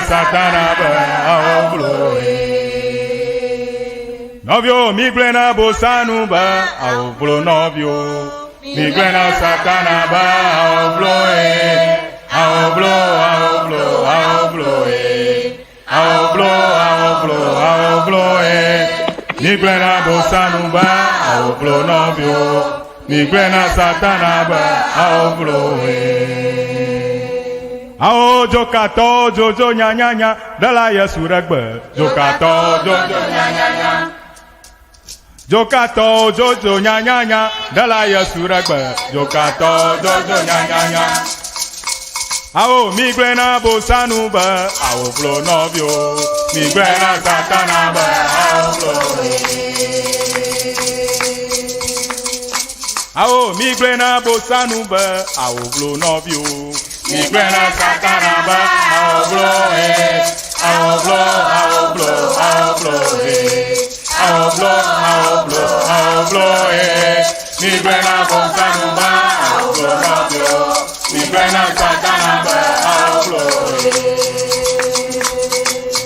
satana ba aobloe. Novio migrena bosanu ba aoblo novio. Migrena satana ba aobloe. Aoblo, aoblo, aobloe. Aoblo, aoblo, aobloe. Migrena bosanu ba aoblo novio. Migrena satana ba aobloe. Ao jokato jojo nya nya nya dala Yesu regbe. Jokato jojo nya nya nya. Jokato jojo nya nya nya dala Yesu regbe. Jokato jojo nya nya nya. Ao migrena bosanu ba aoblo novio. Migrena satana ba aobloe. Ao migrena bosanu ba aoblo novio. Migrena satana ba aobloe. Aoblo, aoblo, aobloe. Aoblo, aoblo, aobloe. Migrena bosanu ba aoblo novio. Migrena satana ba aobloe.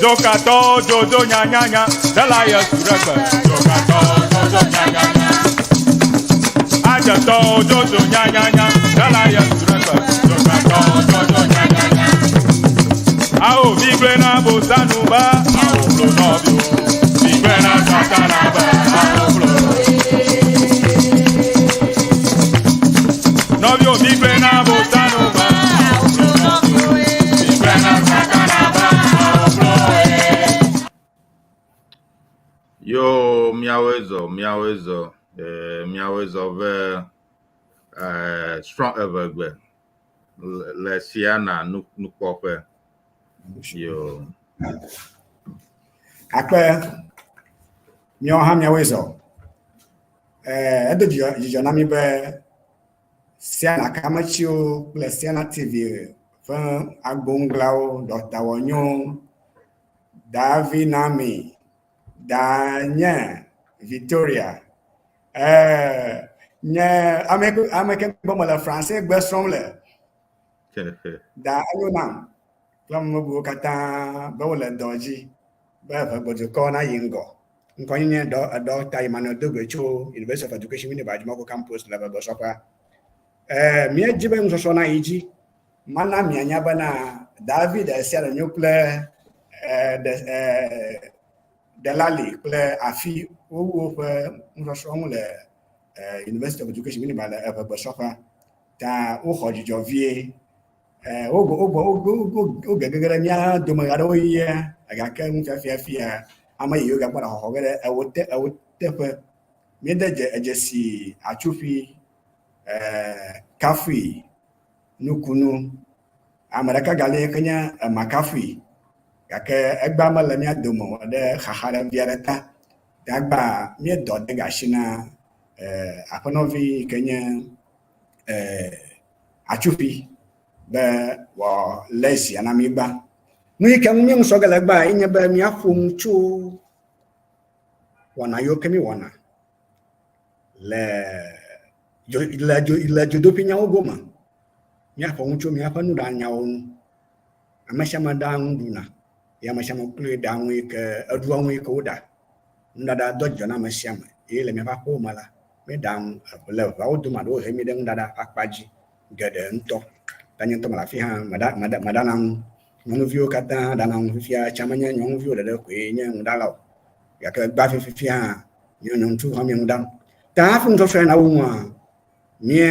Jokato jojo nya nya nya dala Yesu regbe. Jokato jojo nya nya nya. Ajato jojo nya nya nya dala Yesu regbe. Jokato jojo nya nya nya. Ao migrena bosanu ba aoblo novio. Migrena satana ba aobloe. Novio migrena bosanu ba aoblo novio. Migrena satana ba aobloe. Yo miawezo ve Srɔ Eʋegbe le siana nukpɔƒe. Yo akpe miaha miawezo edo dzidzɔ na mi be siana kametsiwo kple siana TV ƒe agbóŋglawo Dr Wonyo, Daavi Nami, Danye Victoria nye ame ke gbɔme le français gbe srɔ̃m le da enyo nam kple ame bubuwo katã be wole dɔ dzi be Eʋegbedukɔ na yi ŋgɔ. Ŋkɔ nye Dr Dogbey tso University of Education Winneba Adumako campus le Eʋegbesɔƒea. Míedzi be nusɔsrɔ̃ na yi dzi mana mianya bena David sia le nyo kple Delali kple afi wowo ƒe nusɔsrɔ̃ ŋu le University of Education Winneba le Eʋegbesɔƒea. Ta woxɔ dzidzɔ vie. Wo gege ɖe mía dome aɖewo yia gake ŋufiafia ame yiwo gagbɔna xɔxɔ ge ɖe ewo teƒe. Míede edzesi atsuƒui kafui nukunu ame ɖeka gali ke nye emakafui gake egba mele mía dome ɖe xaxa ɖe via ɖe ta. Dagba míedɔ de gasi na aƒenɔvi ke nye atsuƒui be wòlé zia na mi gba. Nu yi ke ŋu míeŋusɔ ge le gba ye nye be míaƒo ŋu tso wɔna yiwo ke mi wɔna le dzodoƒi nyawo gome. Míaƒo ŋu tso míaƒe nuɖa nyawo ŋu. Ame sia ame ɖa ŋu ɖuna ye ame sia ame kloe ɖa ŋu yi ke eɖua ŋu yi ke woɖa. Nuɖaɖa dɔ dzidzɔ na ame sia ame ye le míaƒe aƒewo me la míeɖa ŋu le ʋeawo dome aɖewo he mi ɖe nuɖaɖa ƒe akpa dzi geɖe ŋutɔ. Tanye ŋutɔ me le afi hã meɖana ŋu. Nyɔnuviwo katã ɖana ŋu fifia tsã menye nyɔnuviwo ɖeɖe koe nye ŋuɖala o. Gake gba fifi hã nyɔnuviwo hã mie ŋu ɖam. Ta hafi nusɔsrɔ̃ na wo ŋua mie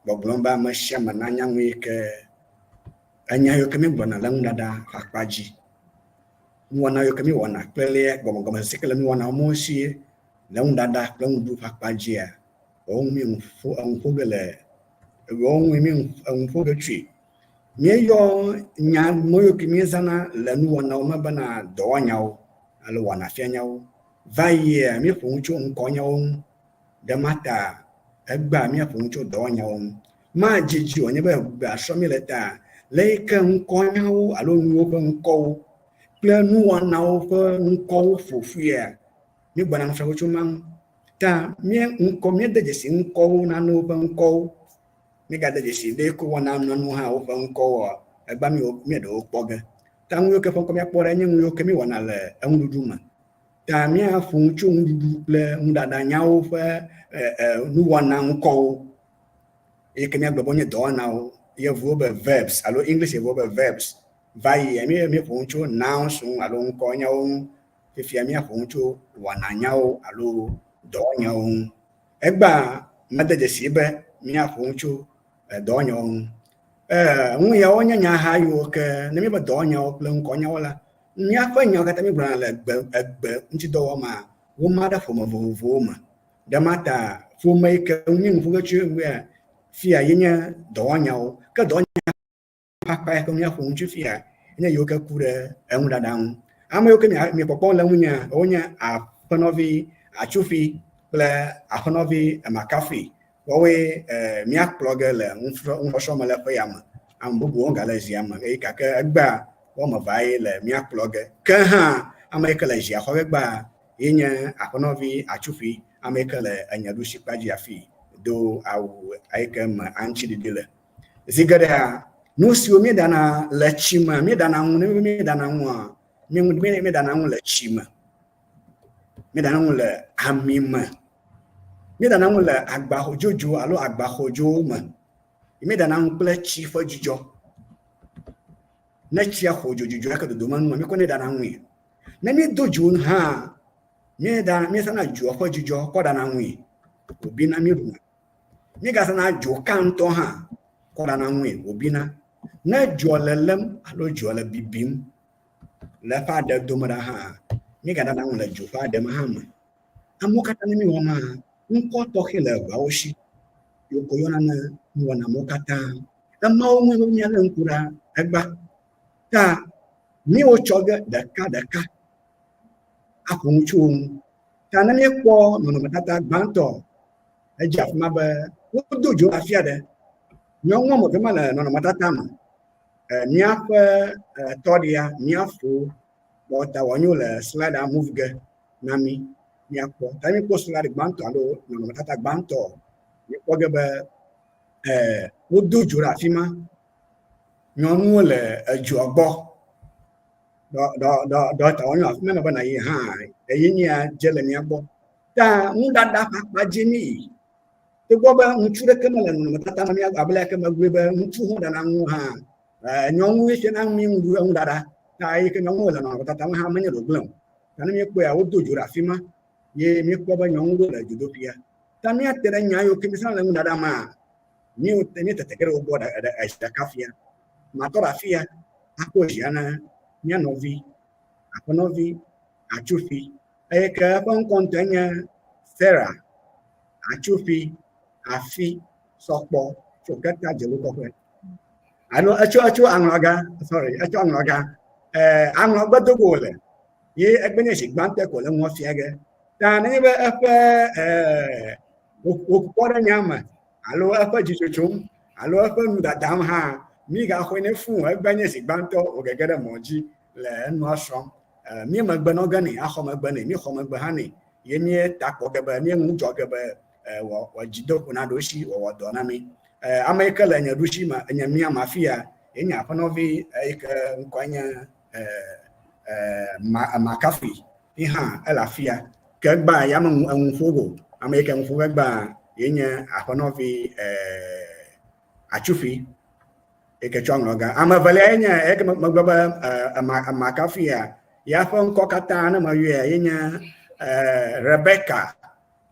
gbɔgblɔm be ame sia ame nanya ŋu yi ke enya yiwo ke mi gblɔna le nuɖaɖa ƒe akpa dzi. Nuwɔna yiwo ke mi wɔna kple gɔmegɔme si ke le mi wɔna mo si le nuɖaɖa kple nuɖuɖu ƒe akpa dzia wɔwo mi ŋuƒo ge le wɔwo mi ŋuƒo ge tsoe. Míeyɔ nya mo yiwo ke míezãna le nuwɔnawo me bena dɔwɔnyawo alo wɔnafianyawo va yia míeƒo ŋu tso ŋkɔnyawo ŋu. Ɖe ma ta egba míaƒo ŋu tso dɔwɔnyawo ŋu. Madzidzi wònye be asrɔ̃ mi le ta le yi ke ŋkɔnyawo alo nuwo ƒe ŋkɔwo kple nuwɔnawo ƒe ŋkɔwo ƒoƒuia mi gbɔna nusrɔ̃ tso ma ŋu. Ta míede dzesi ŋkɔwo nanewo ƒe ŋkɔwo. Mi gade dzesi ɖe ko wɔna nyɔnu hã woƒe ŋkɔwo egba mieɖewo kpɔ ge. Tangu ke fon komia pore nyen yo ke mi wana le nuɖuɖu me. Ta mia fun tso nuɖuɖu kple nuɖaɖa nyawo ƒe nuwɔna ŋkɔwo. Eye ke mia gbe nye dɔwɔnawo, yevuwo be verbs alo English yevuwo be verbs. Va yi mi fun tso nouns alo ŋkɔ nyawo ŋu. Fifia mia fun tso wɔna nyawo alo dɔwɔnyawo ŋu. Egba mede dzesi be mia fun tso dɔwɔnyawo ŋu. Nu yawo nye nyaha yiwo ke ne mi be dɔwɔnyawo kple ŋkɔnyawo la, miaƒe nyawo katã mi gblɔna le egbe ŋutidɔwɔ ma, woma ɖe ƒome vovovowo me. Ɖe ma ta ƒome yi ke mi ŋu ƒe tso ŋua fia ye nye dɔwɔnyawo, ke dɔwɔnya kpakpa yi ke miaƒo ŋu tso fia nye yiwo ke ku ɖe nuɖaɖa ŋu. Ame yiwo ke mi kpɔkpɔm le ŋunya wonye aƒenɔvi Atsuƒui kple aƒenɔvi Makafi. Woawoe miakplɔ ge le nusɔsrɔ̃ me le ƒe ya me. Ame bubuwo gale zia me eye gake egbea wɔme eve ye le miakplɔ ge. Ke hã ame yi ke le zia xɔ egbea ye nye aƒenɔvi Atsuƒui, ame yi ke le nye ɖusi kpadzi afi do awu yi ke me aŋutiɖiɖi le. Zi geɖea nu siwo míeɖana le tsi me, míeɖana ŋu, ne míeɖana ŋua, míeɖana ŋu le tsi me, míeɖana ŋu le ami me. Míeɖana ŋu le agbaxɔdzodzo alo agbaxɔdzowo me. Míeɖana ŋu kple tsi ƒe dzudzɔ. Ne tsia xɔ dzodzo yake dodome nu, míekɔ ne ɖana ŋui. Ne míedo dzo hã, míesana dzoa ƒe dzudzɔ kɔ ɖana ŋui, wòbina míeɖuna. Míegasana dzo ka ŋutɔ hã kɔ ɖana ŋui, wòbina. Ne dzoa le lem alo dzoa le bibim le eƒe aɖe dome ɖa hã, míegaɖana ŋu le dzo ƒe aɖe me hã me. Amewo katã ne míewɔna ŋkɔ tɔxɛ le eʋeawo si. Yoko yɔna ne nuwɔna mo katã. Emawo ŋu míalé ŋku ɖa egba. Ta míewotsɔ ge ɖeka aƒo ŋu tso ŋu. Ta ne míekpɔ nɔnɔmetata gbãtɔ edze afi ma be wodo dzo afi aɖe. Nyɔnu ame eve ma le nɔnɔmetata me. Míaƒe tɔɖia míafo ta wòanyo le slide move ge na mi míakpɔ. Ta míekpɔ slide gbãtɔ alo nɔnɔmetata gbãtɔ, míekpɔ ge be wodo dzo ɖe afi ma. Nyɔnuwo le edzoa gbɔ. Dɔkta wòanyo afi ma be na yi hã, eye nya dze le mía gbɔ. Ta nuɖaɖa ƒe akpadzi mi. Togbɔ be ŋutsu ɖeke mele nɔnɔmetata me mía abla yake megblɔe be ŋutsu hã ɖana ŋu hã. Nyɔnuwoe fiana mi nuɖaɖa. Ta eyi ke nyɔnuwo le nɔnɔmetata me hã menye ɖogblẽ o. Ta ne míekpɔa wodo dzo ɖe afi ma ye míekpɔ be nyɔnuwo le dzodoƒia. Ta míate ɖe nya yiwo ke míesana le nuɖaɖa ma, míetete ge ɖe wo gbɔ ɖeka fia. Matɔ ɖe afia akpɔ zia na mía nɔvi, aƒenɔvi Atsuƒui, eye ke eƒe ŋkɔ ŋutɔ nye Sarah Atsuƒui Sokpɔ tso keta dzelokɔƒe. Alo etso aŋlɔga, etso aŋlɔga. Aŋlɔgbedogo wòle. Ye egbe nye zi gbãtɔ ko le ŋua fia ge. Ta nenye be eƒe wòkpɔ ɖe nya me alo eƒe dzitsotsom alo eƒe nuɖaɖam hã, mígaxɔe ne fũu egbe nye zi gbãtɔ wògege ɖe mɔ dzi le enua srɔ̃m. Mí megbe nɔ ge nɛ, axɔ megbe nɛ, míexɔ megbe hã nɛ. Ye míeta kpɔ ge be, míeŋu dzɔ ge be wòdzido na ɖo si wòwɔ dɔ na mi. Ame yi ke le nye ɖusi me, nye mía me afia, ye nye aƒenɔvi yi ke ŋkɔe nye Makafi, yi hã ele afia. Ke egba ya me ŋu ƒo go. Ame yi ke ŋu ƒo egba ye nye aƒenɔvi Atsuƒui yi ke tsɔ aŋlɔga. Ame evelia ye nye eke megbe be Makafia, ya ƒe ŋkɔ katã ne meyɔa ye nye Rebecca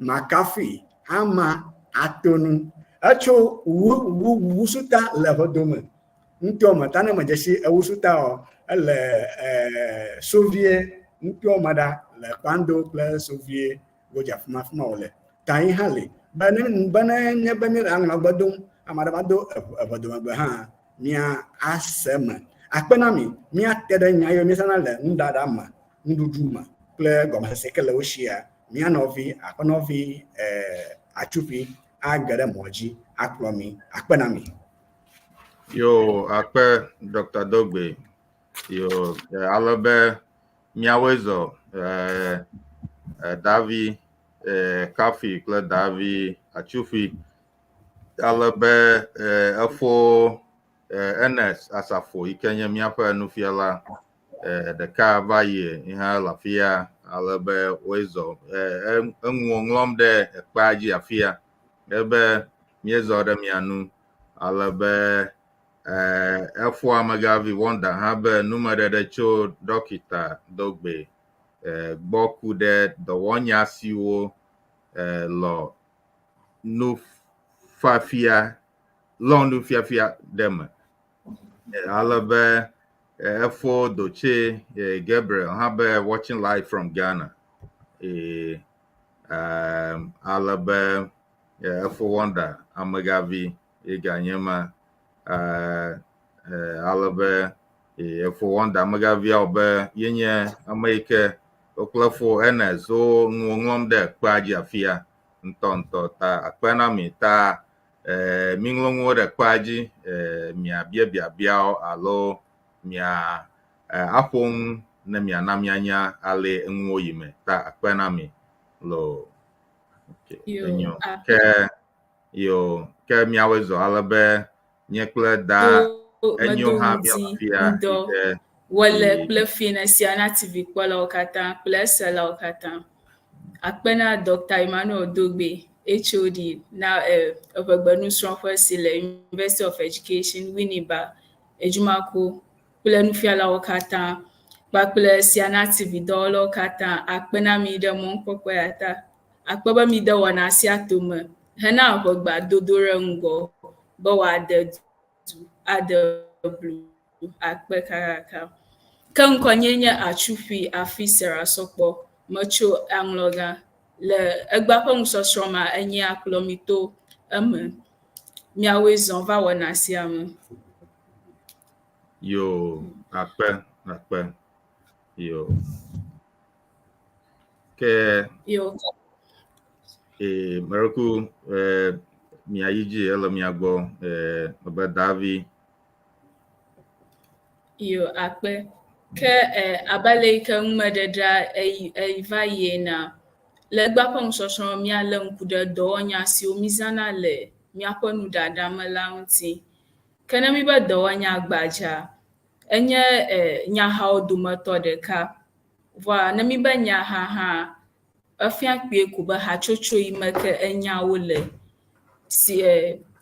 Makafi ama atonu. Etso wusuta le ƒe dome. Ŋutɔ me ta ne medze si wusuta o, ele sovie ŋutɔ me ɖa le kpando kple sovie godzi afi ma wòle. Ta yi hã le. Be ne nye be míele aŋlɔgbe dom, ame aɖe va do eve domegbe hã, mía ase me. Akpe na mi, míate ɖe nya yiwo míesana le nuɖaɖa me, nuɖuɖu me kple gɔmesese ke le wo sia. Mía nɔvi, aƒenɔvi Atsuƒui age ɖe mɔ dzi akplɔ mi. Akpe na mi. Yo, akpe Dr Dogbey. Yo, ale be míawoe zɔ Daavi Kafi kple Daavi Atsuƒui. Ale be Efo Ernest Asafo yi ke nye míaƒe nufiala ɖeka va yi ihe le afia ale be woezɔ eŋlɔm ɖe ekpea dzi afia ebe míezɔ ɖe mia nu ale be Efo Amegavi Wonder hã be numeɖeɖe tso Dɔkta Dogbey gbɔ ku ɖe dɔwɔnya siwo lɔ nufiafia ɖe me ale be Efo Ḓɔkta Gabriel hã be watching live from Ghana ale be Efo Wonder Amegavi ganye ma ale be Efo Wonder Amegaviawo be yenye ame yi ke kple Efo Ernest wo ŋlɔm ɖe kpea dzi afia ŋutɔ ta akpe na mi ta miŋlɔ ŋuwo ɖe kpea dzi miabia biabiawo alo mia aƒo ŋu ne miana mianya ale ŋuwo yi me ta akpe na mi lo enyo ke miawoe zɔ ale be nye kple da enyo hã biafia wole kple Fiena TV kpɔlawo katã kple eselawo katã akpe na Dr Emmanuel Dogbey HOD na Eʋegbe nusrɔ̃ƒe si le University of Education Winneba Edzumako kple nufialawo katã kpakple Fiena TV dɔwɔlawo katã akpe na mi ɖe mɔkpɔkpɔ ya ta akpe be mi de wɔna sia tome hena ʋegba dodo ɖe ŋgɔ be wòade blu akpe kakaka ke ŋkɔnye nye Atsuƒui Sokpɔ Sokpɔ metso aŋlɔgã le egba ƒe ŋusɔsrɔ̃ ma enye akplɔmito eme miawoe zɔ va wɔna sia me yo akpe yo ke yo mereku mia yi dzi ele mia gbɔ be Davi yo akpe ke abale yi ke ŋumeɖeɖea va yina le egba ƒe ŋusɔsrɔ̃ míalé ŋku ɖe dɔwɔnya siwo mízãna le míaƒe nuɖaɖa me la ŋuti ke ne mi be dɔwɔnya gbadza enye nyahawo dometɔ ɖeka vɔa ne mi be nyaha hã efia kpue ko be hatsotso yi me ke enyawo le si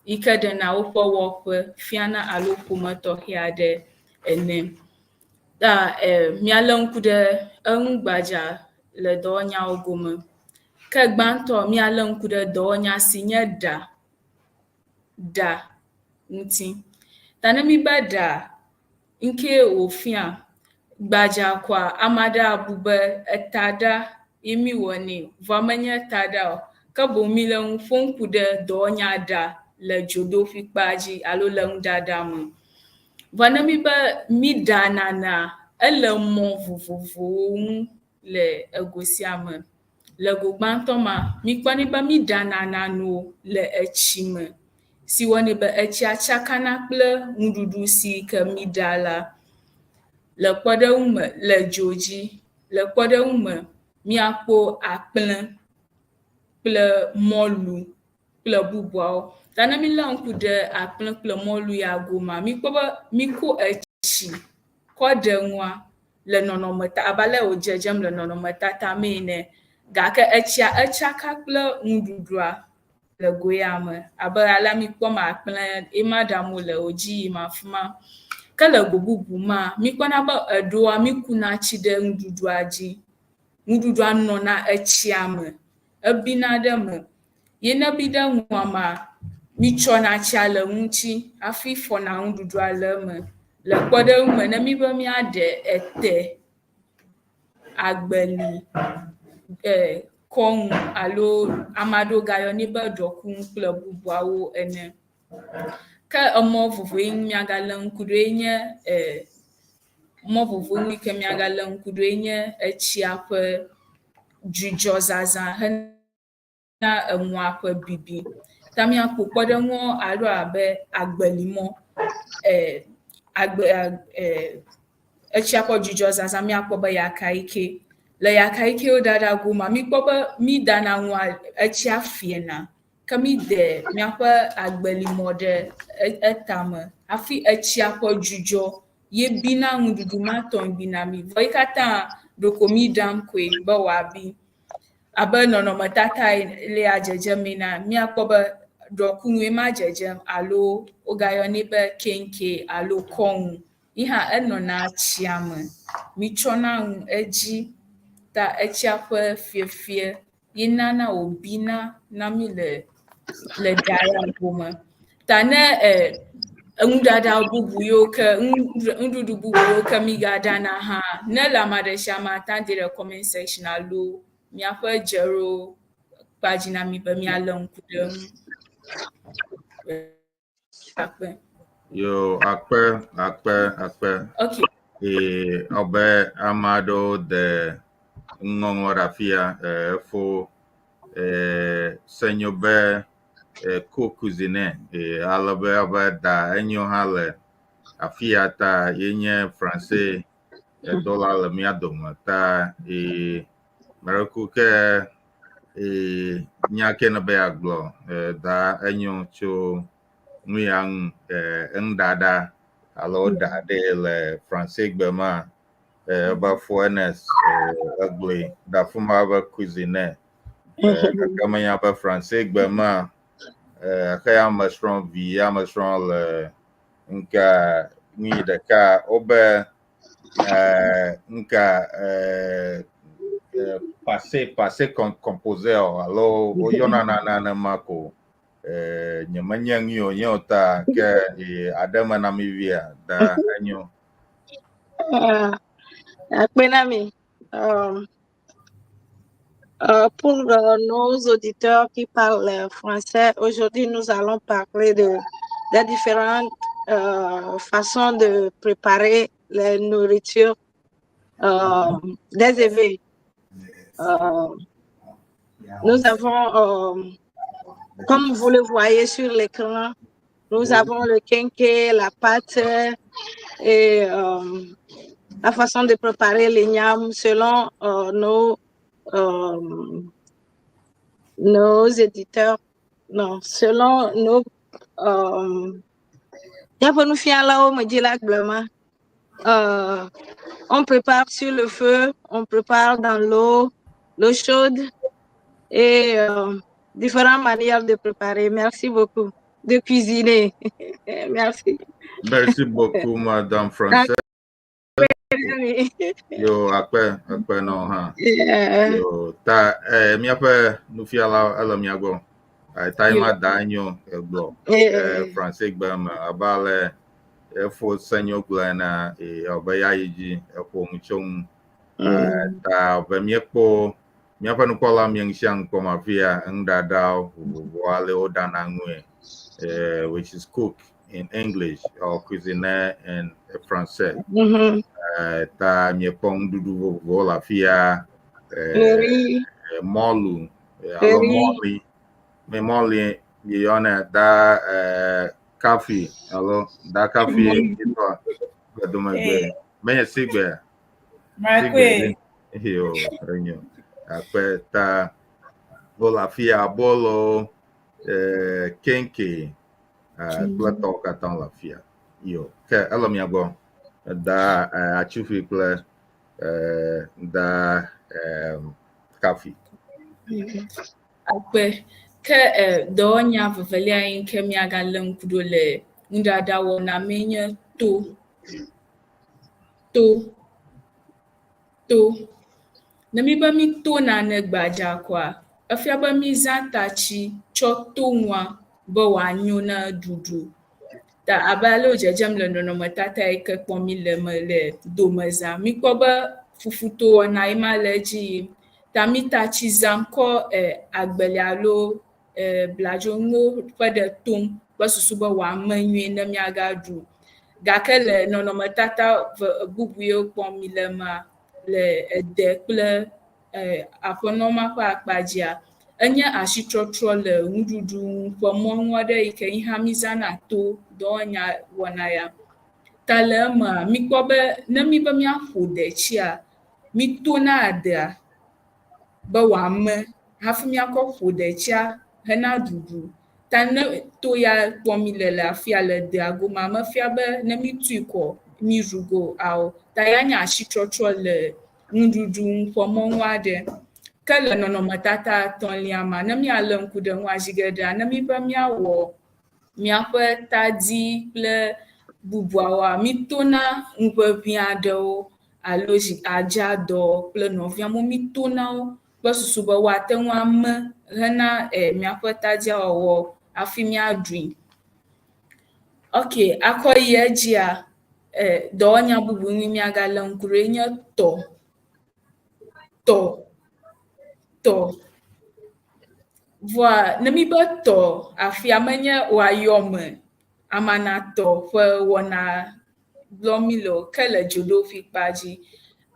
yi ke ɖena woƒe wɔƒe fiana alo ƒome tɔxɛ aɖe ene ta míalé ŋku ɖe eŋu gbadza le dɔwɔnyawo gome ke gbãtɔ míalé ŋku ɖe dɔwɔnya si nye ɖa ŋuti ta ne mi be ɖa nke wòfia gbadza koa ame aɖe abu be etaɖa ye mi wɔnɛ vɔa menye taɖa o ke boŋ mi le ŋu ƒom ku ɖe dɔwɔnya ɖa le dzodoƒi kpa dzi alo le nuɖaɖa me vɔa ne mi be mi ɖa nana ele mɔ vovovowo ŋu le ego sia me le go gbãtɔ ma mi kpɔnɛ be mi ɖa nana nuwo le etsi me si wɔnɛ be etsia tsakana kple nuɖuɖu si ke mi ɖa la le kpɔɖeŋu me le dzo dzi le kpɔɖeŋu me miakpɔ akplẽ kple mɔlu kple bubuawo ta ne mi lé ŋku ɖe akplẽ kple mɔlu ya goma mi kpɔ be mi ko etsi kɔ ɖe ŋua le nɔnɔmeta abale wo dzedzem le nɔnɔmetata me ene gake etsia etsaka kple nuɖuɖua le go ya me abe ale mi kpɔm akplẽ ema ɖam le wo dzi yim afi ma ke le go bubu ma mi kpɔna be eɖewoa mi kuna tsi ɖe nuɖuɖua dzi nuɖuɖua nɔna etsia me ebina ɖe me ye ne bi ɖe ŋua ma mi tsɔna tsia le ŋuti hafi fɔna nuɖuɖua le eme le kpɔɖeŋu me ne mi be miaɖe ete agbeli kɔŋu alo ame aɖewo gayɔnɛ be ɖɔkunu kple bubuawo ene ke emɔ vovo yi miagalé ŋku ɖoe nye mɔ vovo yi ke miagalé ŋku ɖoe nye etsia ƒe dzudzɔzazã hena emɔa ƒe bibi ta miakpɔ kpɔɖeŋuwo alo abe agbelimɔ etsia ƒe dzudzɔzazã miakpɔ be yakaike le yakaikewo ɖaɖa goma mikpɔ be mi dana ŋua etsia fiena ke mi de miaƒe agbelimɔ ɖe etame hafi etsia ƒe dzudzɔ ye bina nuɖuɖu ma tɔn bina mi vɔ yi katã ɖoko mi ɖam koe be wòabi abe nɔnɔmetata le adzedzem na miakpɔ be ɖɔkunue ma dzedzem alo wogayɔnɛ be kenke alo kɔnu yi hã enɔna tsia me mitsɔna ŋu edzi ta etsia ƒe fiefie ye nana wòbina na mi le ɖaya me ta ne nuɖaɖa bubu yiwo ke nuɖuɖu bubu yiwo ke mi gaɖana hã ne le ame ɖe sia ame ata de ɖe comment section alo miaƒe dzeɖo kpadzi na mi be mialé ŋku ɖe ŋu. Yo, akpe. Okay. Obe ame aɖewo de ŋɔŋlɔ ɖe afia efo senyo be Cuisiner ale be abe da enyo hã le afia ta yenye français dɔla le mia dome ta mereku ke nya ke ne be agblɔ da enyo tso nu ya ŋu nuɖaɖa alo da ɖe le français gbe ma be Efo Ernest Eʋegbe da fu ma be Cuisiner ke menya be français gbe ma xe ame srɔ̃ vi ame srɔ̃ le nka nui ɖeka wobe nka passé composé alo woyɔna nane ma ko nyemenye ŋuiwo nyo ta ke aɖeme na mi via da enyo. Akpenami, pour nos auditeurs qui parlent français, aujourd'hui nous allons parler des différentes façons de préparer les nourritures des éveils. Nous avons, comme vous le voyez sur l'écran, nous avons le kenke, la pâte et la façon de préparer les niams selon nos éditeurs, non, selon nos nufialawo me dit là on prépare sur le feu, on prépare dans l'eau chaude et différentes manières de préparer. Merci beaucoup de cuisiner. Merci. Merci beaucoup, Madame Française. Yo, akpe no ha. Yo, ta miaƒe nufiala ele mia gbɔ. Ta ima da enyo egblɔ. Français gbe me abale efo senyo gblɔ na obe ya yi dzi efo ŋutso ta be miekpɔ miaƒe nukpɔla miengsia ŋkpɔm afia nuɖaɖa vovovo ale wodana ŋue which is cook in English or cuisiner in français. Ta miekpɔ nuɖuɖu vovovo le afia mɔlu alo mɔli me mɔli yeyɔnɛ da kafi alo da kafi itɔ gbedomegbe menye sigbe yo enyo akpe ta wole afia abolo kenke kple tɔwo katã le afia yo ke ele mia gbɔ da atsuƒui kple da kafi. Akpe ke dɔwɔnya vevelia yi ke miagalé ŋku ɖo le nuɖaɖa wɔna menye to. Ne mi be mi to nane gbadza koa efia be mi zã tatsi tsɔ to ŋua be wòanyo na ɖuɖu. Ta abe ale wo dzedzem le nɔnɔmetata yi ke kpɔm mi le me le domeza. Mi kpɔ be fufuto wɔna yi ma le edzi yim. Ta mi tatsi zãm kɔ agbeli alo bladzoŋuwo ƒe ɖe tom kple susu be wòame nyuie ne miagaɖu. Gake le nɔnɔmetata bubu yiwo kpɔm mi le mea, le ede kple aƒenɔ ma ƒe akpadzia, enye asitrɔtrɔ le nuɖuɖu ƒe mɔnu aɖe yi ke yi hã mi zãna to dɔwɔnya wɔna ya. Ta le emea, mi kpɔ be ne mi be miaƒo detsia, mi tona adea be wòame hafi miakɔ ƒo detsia hena ɖuɖu. Ta ne to ya kpɔm mi le afia le dea gome, mefia be ne mi tui kɔ mirugo ao ta ya nya asitrɔtrɔ le nuɖuɖu ƒɔmɔnu aɖe ke le nɔnɔmetata etɔ̃lia ma ne mialé ŋku ɖe ŋu azi geɖea ne mi be miawɔ miaƒe tadi kple bubuawoa mitona ŋuʋeʋĩ aɖewo alo adzadɔ kple nɔviawo mitona wo kple susu be woate ŋu ame hena miaƒe tadia wɔwɔ hafi miaɖui. Ok, akɔ yi edzia dɔwɔnya bubu ŋu miagalé ŋku ɖe nye tɔ. Vɔa ne mi be tɔ afia menye woayɔme amanatɔ ƒe wɔna gblɔm mi le o ke le dzodoƒi kpa dzi.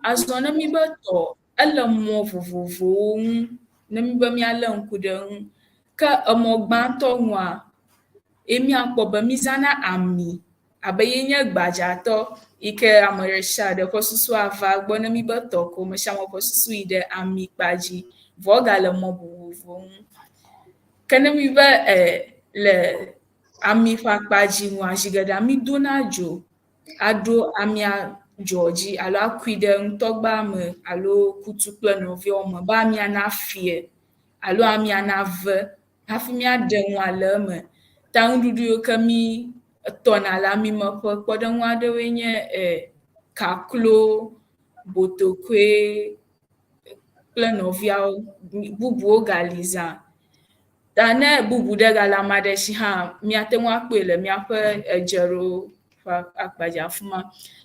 Azɔ ne mi be tɔ ele mɔ vovovowo ŋu ne mi be mialé ŋku ɖe ŋu ke emɔ gbãtɔ ŋua ye miakpɔ be mizãna ami abe ye nye gbadzatɔ yi ke ame ɖe sia ɖe ƒe susu ava gbɔ ne mi be tɔ ko ame sia ame ƒe susu yi ɖe ami kpa dzi vɔ gale mɔ vovovo ŋu. Ke ne mi be le ami ƒe akpa dzi ŋua zi geɖea mi dona dzo aɖo amia dzɔ dzi alo akui ɖe ŋutɔgba me alo kutu kple nɔviawo me be amia nafie alo amia nave hafi miaɖe nua le eme. Ta nuɖuɖu yiwo ke mi tɔna le ami me ƒe kpɔɖeŋu aɖewoe nye kaklo, botokoe kple nɔviawo, bubuwo gali zã. Ta ne bubu ɖe gale ame aɖe si hã miate ŋu akpɔe le miaƒe edzeɖo ƒe akpadzi afi ma.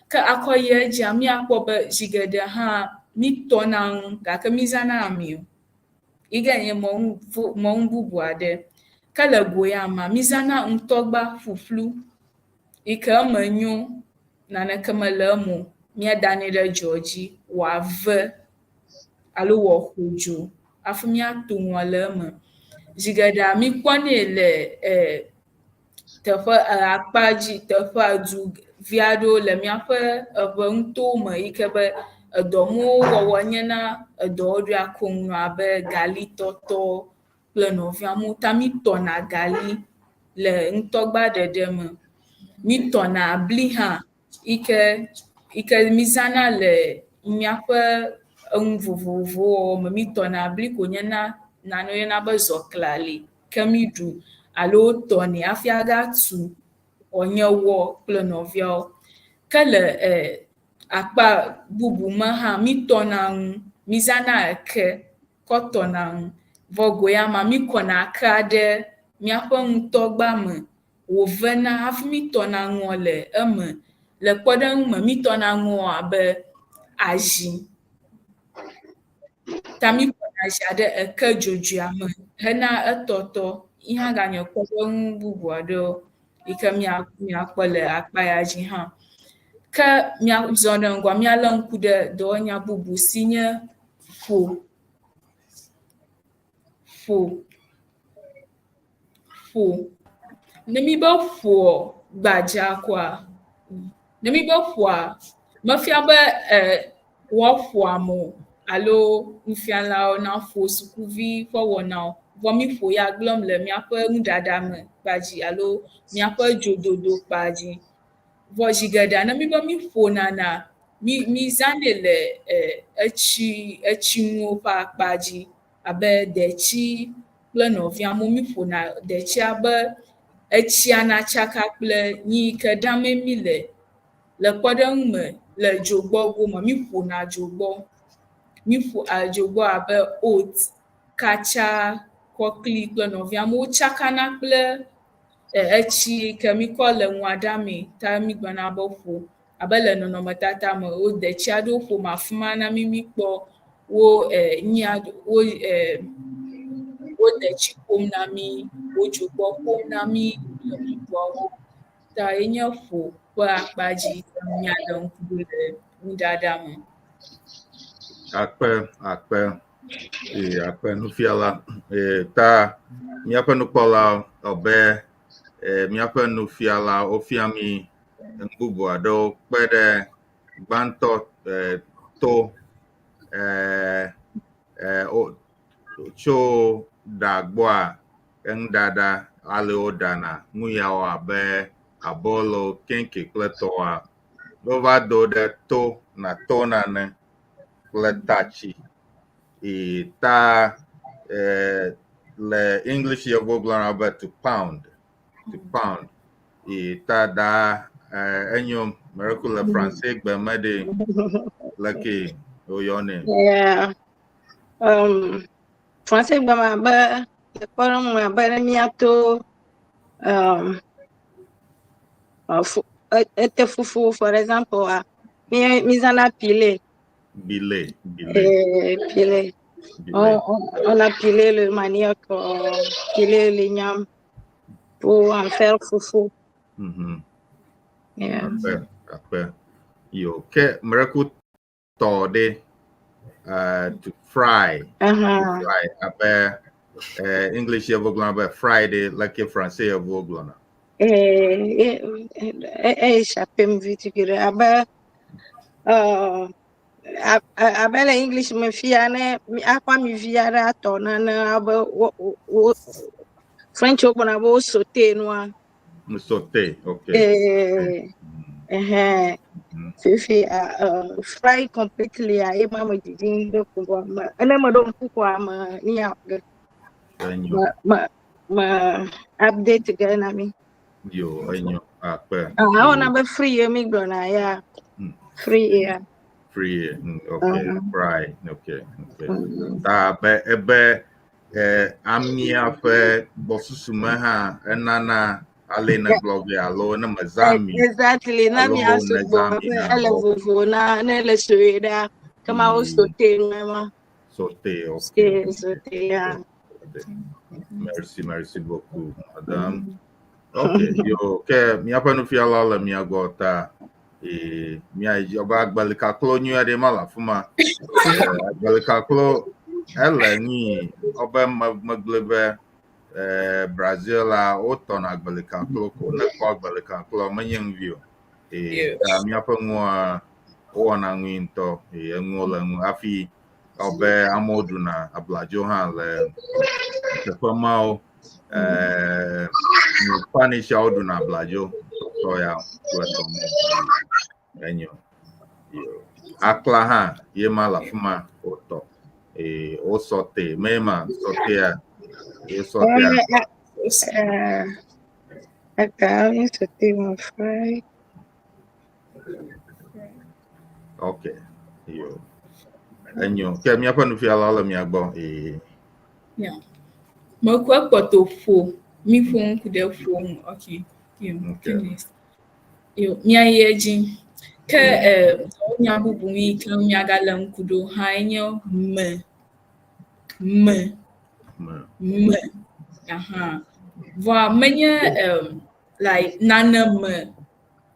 Ke akɔ yi edzia miakpɔ be zi geɖe hã mitɔna ŋu gake mizãna ami o. Yi ke nye mɔnu bubu aɖe. Ke le go ya ma mizãna ŋutɔgba ƒuƒlu yi ke eme nyo naneke mele eme o. Miadanɛ ɖe dzo dzi wòave alo wòaƒo dzo hafi miato nua le eme. Zi geɖea mikpɔnɛ le teƒe akpadzi teƒe du vi aɖewo le miaƒe eʋe ŋutowo me yi ke be edɔnuwo wɔwɔ nye na edɔwo ɖo akɔŋu abe galitɔtɔ kple nɔviawo ta mitɔna gali le ŋutɔgba ɖeɖe me. Mitɔna bli hã yi ke mizãna le miaƒe enu vovovowo wɔwɔ me. Mitɔna bli ko nye na nanewo yɔna be zɔkla li ke miɖu alo tɔnɛ hafi agatu wòanye wɔ kple nɔviawo. Ke le akpa bubu me hã mitɔna ŋu, mizãna eke kɔ tɔna ŋu. Vɔ go ya ma mikɔna ekea ɖe miaƒe ŋutɔgba me wòvena hafi mitɔna ŋua le eme. Le kpɔɖeŋu me mitɔna ŋua abe azi. Ta mikɔna azia ɖe eke dzodzoea me hena etɔtɔ. Yi hã ganye kpɔɖeŋu bubu aɖewo yi ke miakpɔ le akpa ya dzi hã. Ke miazɔ ɖe ŋgɔa mialé ŋku ɖe dɔwɔnya bubu si nye ƒo. Ne mi be ƒoa gbadza koa, ne mi be ƒoa mefia be woaƒo ame o alo nufialawo naƒo sukuvi ƒe wɔnawo. Vɔ mi ƒo ya gblɔm le miaƒe nuɖaɖa me kpadzi alo miaƒe dzododo kpadzi. Vɔ zi geɖea ne mi be mi ƒonana mizãnɛ le etsinuwo ƒe akpadzi abe detsi kple nɔviawo. Mi ƒona detsia be etsia natsaka kple nyi yi ke ɖam mi le kpɔɖeŋu me le dzogbɔ go me mi ƒona dzogbɔ. Mi ƒo dzogbɔ abe oat, katsa, kɔkli kple nɔviawo wotsakana kple etsi yi ke mikɔ le nua ɖamee ta mi gblɔna be ƒo. Abe le nɔnɔmetata me wo detsi aɖewo ƒom afi ma na mi mikpɔ wo detsi ƒom na mi, wo dzogbɔ ƒom na mi le bubuawo. Ta ye nye ƒo ƒe akpadzi mialé ŋku le nuɖaɖa me. Akpe nufiala ta míaƒe nukpɔla abe míaƒe nufiala wofia mi nu bubu aɖewo kpe ɖe gbãtɔ to tso ɖa gbɔa eŋuɖaɖa ale woɖana nu yawo abe abolo, kenke kple tɔwoa va do ɖe to na to nane kple tatsi. Ta le English ye gblɔna be to pound. Ta da enyo miracle le français gbe me de leke oyone. Yeah. Français gbe ma be le kpɔm me be miato ete fufu, for example, mise en pilé. Pilé. Pilé. On a pilé le manioc, pilé l'igname pour en faire fufu. Yeah. Après. Yo, ke miracle tode to fry. Fry. Après English ye voglona be Friday, like français ye voglona. Échappé me vite que abe le English me fiane akwa mi viare atona na abe French okona bo sauté noa. Sauté, okay. Fifi fry completely I mama didn't do ko ma ene ma don ku kwa ma ni ma update ga na mi. Yo, enyo akpe. I wanna be free me gonna yeah. Free. Okay. Fry. Okay. Ta ebe amia fe bosusuma ha enana ale na blog ya lo na mazami. Exactly. Na mi aso bo ele vovo na le soeda kama o sauté ma. Sauté, okay. Sauté, yeah. Merci beaucoup, madame. Okay, yo, ke mi apa no fiala la mi agota mi ai oba agbalika klo nyu ade mala fuma agbalika klo ele ni oba maglebe Brazil la oton agbalika klo ko na ko agbalika klo manyen view mi apa ngwa ona ngwinto ngola ngu afi obe amodu na ablajo ha le Departement Spanish audu na blajo so ya enyo akla ha ye mala fuma oto o sote mema sote ya sauté mon frère. Okay yo enyo ke mi apa nu fi ala mi agbo yeah mo kwa poto fo mi fo ku de fo okay yo mi ayeji ke onya bubu mi ke onya gala nkudo ha enyo me va menye like nana me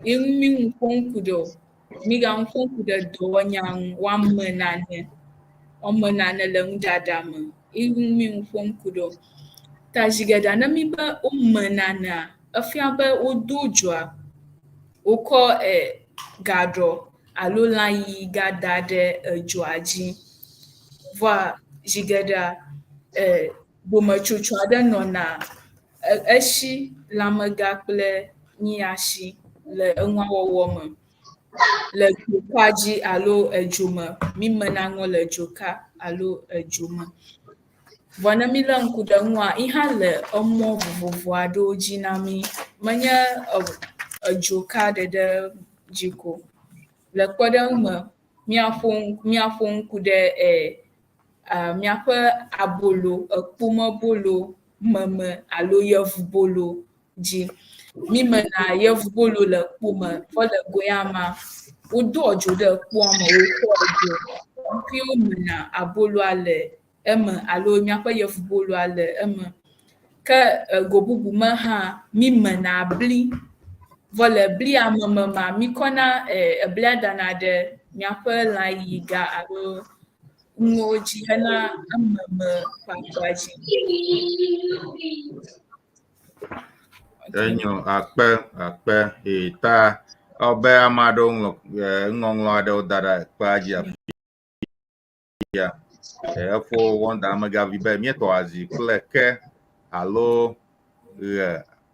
mi fo nkudo mi ga fo nkudo do onya wa me nane o me nane le Nuɖaɖa me mi fo nkudo ta jigeda na mi ba o me nana afia be o dojoa o ko gado alo la yi gada de joaji va jigeda bo me chuchua de nona eshi la me ga kple ni ashi le enwa wowo me le jokaji alo ejome mi me na ngo le joka alo ejome vana mi la nkuda nwa iha le omo vovovo ado ji na mi menye joka de jiko le kpoda me mi afon kude mi afa abolo ekpoma bolo meme alo yevu bolo ji mi me na yevu bolo le kpoma fo le goyama o do ojo de kpoma o ko ojo ki o me na abolo ale eme alo mi afa yevu bolo ale eme ke go bubu me ha mi me na bli vole bli ameme ma mi kona bli dana de mi afa la yiga alo ngoji hena ameme papaji enyo akpe ta obe amado ngonglo ade dara paji ya efo wonda magavi be mi to azi pleke alo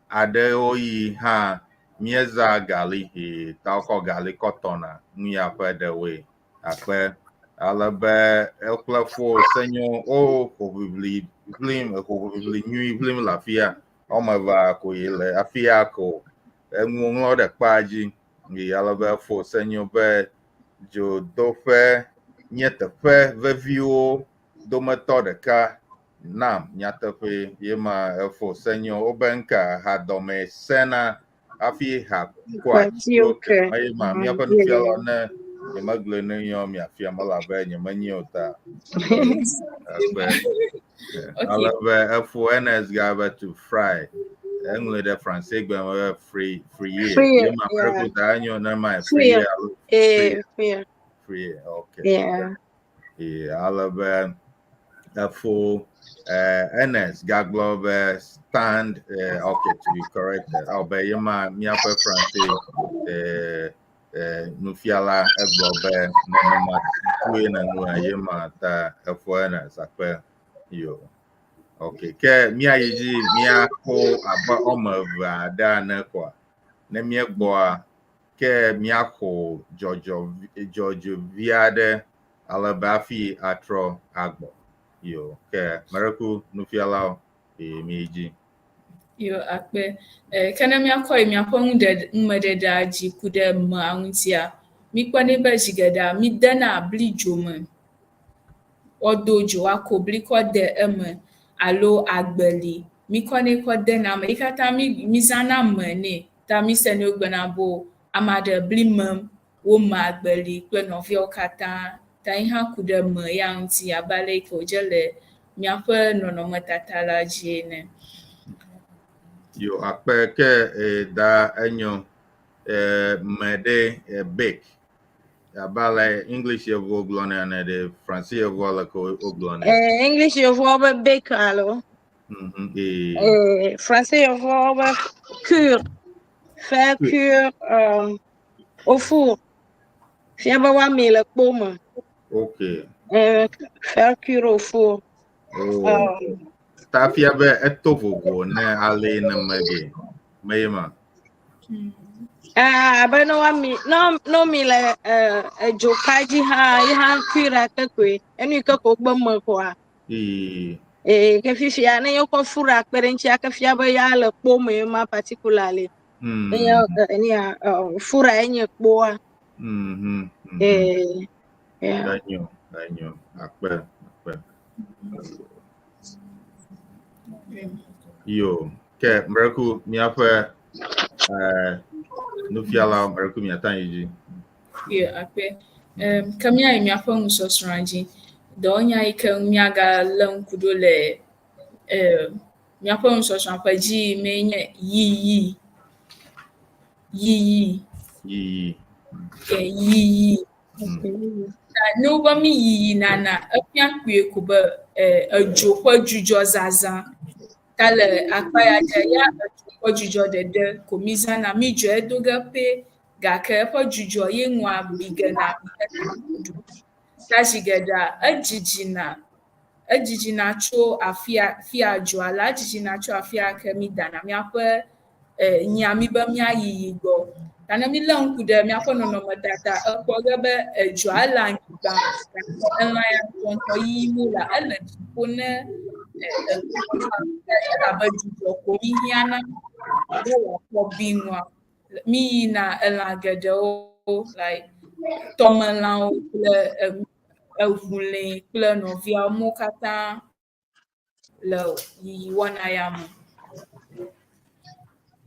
ade oyi ha mieza gali ta ko gali kotona nuya pe de we ape alebe ekplefo senyo o ko bibli nyui blim la fia o ma va ko ile afia ko enwo de paji ni alebe fo senyo be jo do fe nyeteƒe veviwo dometɔ ɖeka nam nyateƒe yema efo senyo wobenka hadɔme sena afi ha kwatio yema miaƒe nufiala ne nyemegble ne yɔ miafia melabe nyemenyi o ta alebe efo Ernest gabe to fry engle de français gbe free yema prekuta anyo na my free free okay Yeah. Alebe Efo Ernest Gaglobe stand okay to be corrected. I'll be yema miape France nufiala eglobe nenoma tuye nanu yema ta Efo Ernest akpe yo. Okay, ke mia yiji mia ko aba omeve ada ne kwa ne mie gboa ke mia ko jojo viade alebe afi atro agbo yo ke mereku nufiala meji yo akpe kana mi akoi mi apon de mmededa ji kude ma antia mi kwane ba jigada mi dana blijo me odojo akobli ko de eme alo agbeli mi kwane ko de na me ikata mi zana mane ta mi se ne ogbena bo amade blimam wo ma agbeli pe novio kata ta ihe kude me ya nti abale ko jele mi ape nono tata la jene yo akpe ke da enyo mede bake abale English evo glone na de France evo la ko oglone English evo be bake alo français evo be cure faire cure au four fiam ba wa mele kpoma okay faire cure au four ta fia be etovogo ne ale na mege meyema but no mi no mi le jo kaji ha kira kakwe enu kako gbom ko a ke fifia na yo ko fura kperenchi aka fia ba ya le kpoma ma particularly enya fura enye kpoa danyo akpe yo ke mreku miafe nufiala mreku miatan yiji yo akpe kamia mi apo musosranji do nya ike mi aga lankudo le mi apo musosran pa ji menye yi no ba mi yi nana apian kwe ko ba ajo kwa jujo zaza kale akpaya ya ajo kwa jujo de komiza na mi jo edoga pe ga ke kwa jujo ye nwa bigana tajigeda ajiji na cho afia jo ala ajiji na cho afia ke mi dana mi ape nyami ba mi ayi go tana mi lan ku de mi apo no matata ko gabe ejo ala ngba enla ya tonto yi mu la ala ko ne ba jujo ko mi hiana ko binwa mi na ela gede o like tomalan le evule ple novia mo kata le yi wana ya mo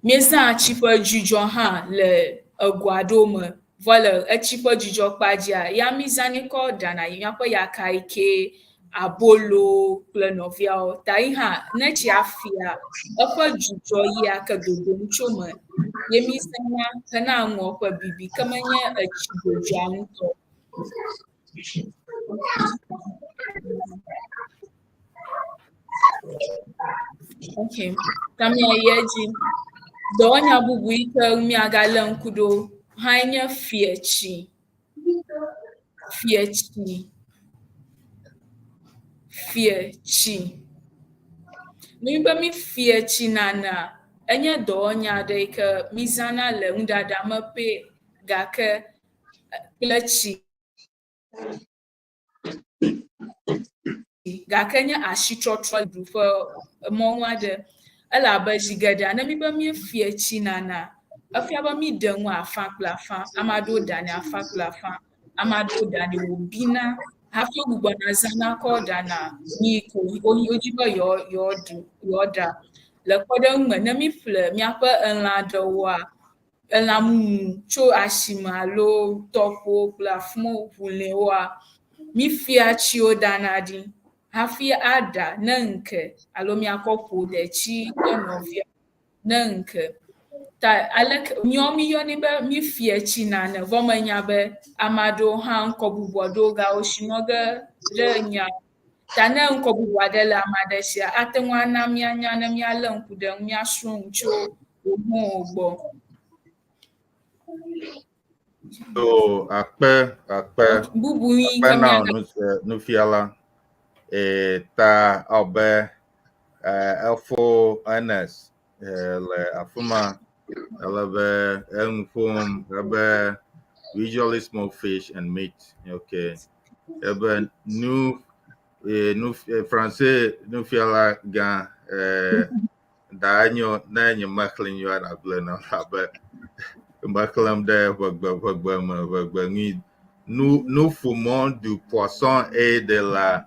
Mesa chifa jujo ha le agwado me vola chifa jujo kpajia ya mizani ko dana ya pa ya kaike abolo plenovia ta iha na chi afia apa jujo ya ka dogoncho me ye misanya kana ngo kwa bibi kamanya chiboja nto okay kamia yeji Donya bubu ike mi agala nkudo hanya fiechi fiechi Nimba mi fiechi nana enye dɔwɔnya ɖe ke mizãna le nuɖaɖa me pe gake kple tsi gake nye asitrɔtrɔ ɖuƒe mɔnu aɖe elabe zi geɖea ne mi be miefie tsinana efia be mi ɖe ŋu afã kple afã ame aɖewo ɖanɛ afã kple afã ame aɖewo ɖanɛ wòbina hafi wogbugbɔna zãna kɔ ɖana mi ko wodzi be yewoɖa le kpɔɖeŋu me ne mi ƒle miaƒe elã ɖewoa elã mumu tso asime alo tɔƒo kple afumawo ʋuliwoa mifia tsiwo dana ɖi hafi aɖa ne ŋke alo miakɔ ƒo detsi kple nɔvia ne ŋke ta aleke miawo miyɔnɛ be mifie tsina ne vɔ menya be ame aɖewo hã ŋkɔ bubu aɖewo gawo sinɔ ge ɖe nya ta ne ŋkɔ bubu aɖe le ame aɖe sia ate ŋu ana mianya ne mialé ŋku ɖe ŋu miasrɔ̃ ŋu tso wohɔwo gbɔ. So akpe bubu yi ke na nufiala ta obe Efo Ernest le afuma elebe enfom ebe usually small fish and meat. Okay. Ebe français nufiala ga daño na nye maklin yo na blena abe Baklam de nous fumons du poisson et de la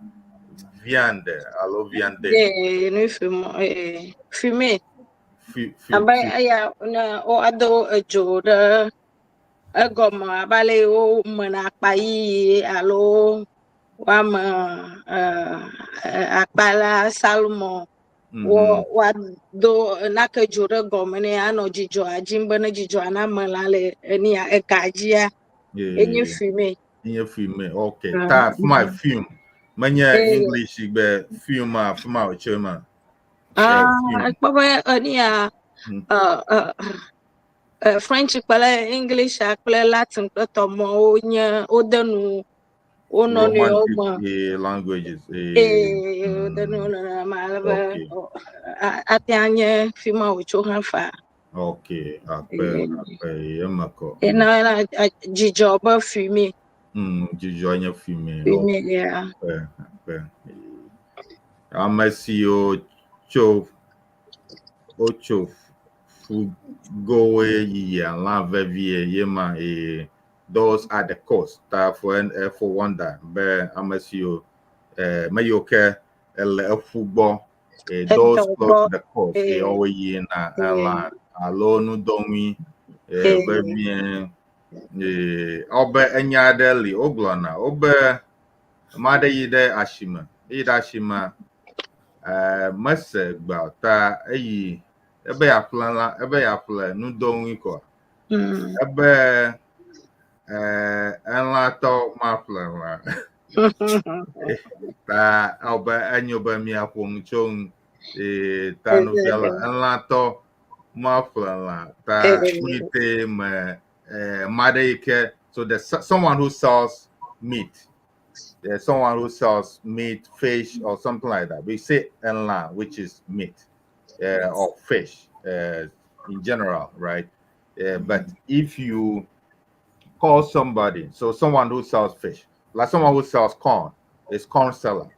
viande. Alors viande. Nous fumons fumé. Abaya na o ado ejo de egomo abale o mena payi alo wama akpala salmon. Wa do nake jure gomene ano jijo ajimbe ne jijo anamala le ni ekajia enye fume okay ta my film manya English be film fuma ochema akpaba ania French kpele English akpele Latin kpele tomo onye odenu onone oma languages odenu na malaba atianye fima ocho hafa okay akpe yemako na jijo ba fume jijo anya fume yeah amasio ocho fugowe ya la vevie yema those are the costs for wonder be amasio mayoke el fugbo those close the cost always na la alonu donwi be bien obe enyadeli oglona obe made yide ashima mase gba ta eyi ebe ya plan nu donwi ko ebe enla to ma plan la ta obe enyobe mi apong chong ta no fiala enla to ma plan la ta unite me made so there's someone who sells meat. There's someone who sells meat, fish, or something like that. We say enla, which is meat or fish in general, right? But if you call somebody, so someone who sells fish, like someone who sells corn, is corn seller.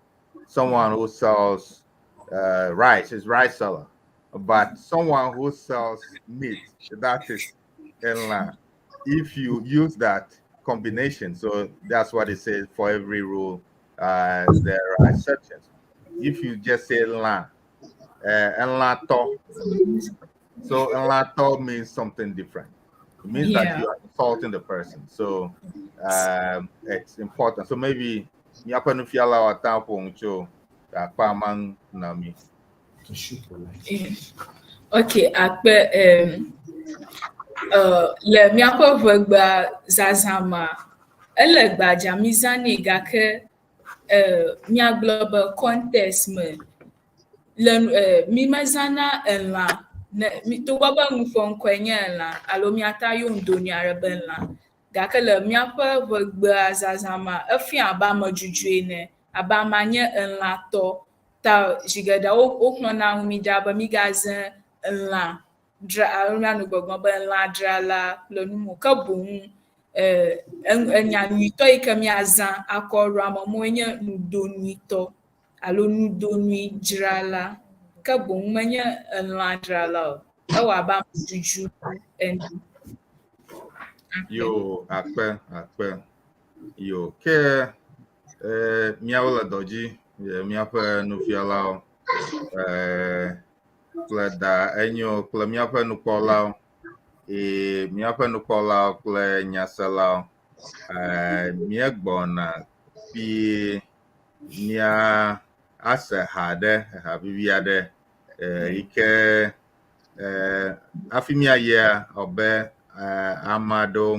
Someone who sells rice is rice seller. But someone who sells meat, that is enla. If you use that combination, so that's what it says for every rule, there are exceptions. If you just say enla to, so enla to means something different. It means that you are insulting the person. So it's important. So maybe nufialawo atampo akpamang nami. Okay, akpe le miaƒe ʋegba zazama ele gbadza mizãnɛ gake miagblɔ be contest me le mi mezãna elã togbɔ be ŋufɔŋkɔe nye elã alo miata yɔ ŋdoni aɖe be elã gake le miaƒe ʋegbea zazama efia abe amedzudzoe ene abe ama nye elãtɔ ta zi geɖe woxlɔna ŋu mi ɖa be migazẽ elã mianu gbɔgbɔ be lãdzrala kple numo ke boŋ enya nyuitɔ yi ke miazã akɔ ɖo amewo nye nudonuitɔ alo nudonuidzrala ke boŋ menye lãdzrala o ewɔ abe ameɖuɖu ene. Yo akpe yo ke miawo le dɔ dzi miaƒe nufialawo kple da enyo kple miaƒe nukpɔlawo miaƒe nukpɔlawo kple nyaselawo míegbɔna kpie mia ase ha vivi aɖe yi ke afi miayia ɔbe ame aɖewo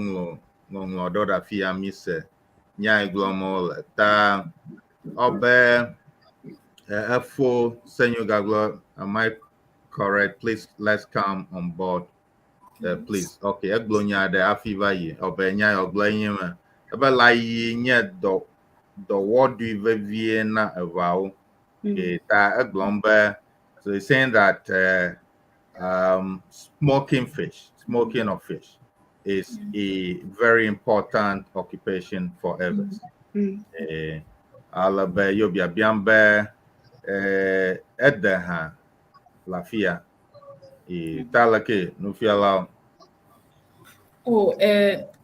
ŋlɔ ɖo ɖe afi ya mise nya yi gblɔm wole ta ɔbe Efo Senyo gagblɔ, am I correct? Please, let's come on board. Please. Okay, egblɔ nya ɖe afi va yi ɔbe nya yɔgblɔ nye me ebe la yi nye dɔwɔɖui vevie na eʋawo. Ta egblɔm be, so he's saying that smoking of fish is a very important occupation for Eves. Ale be yo biabiam be ede ha lafia ta leke nufialawo.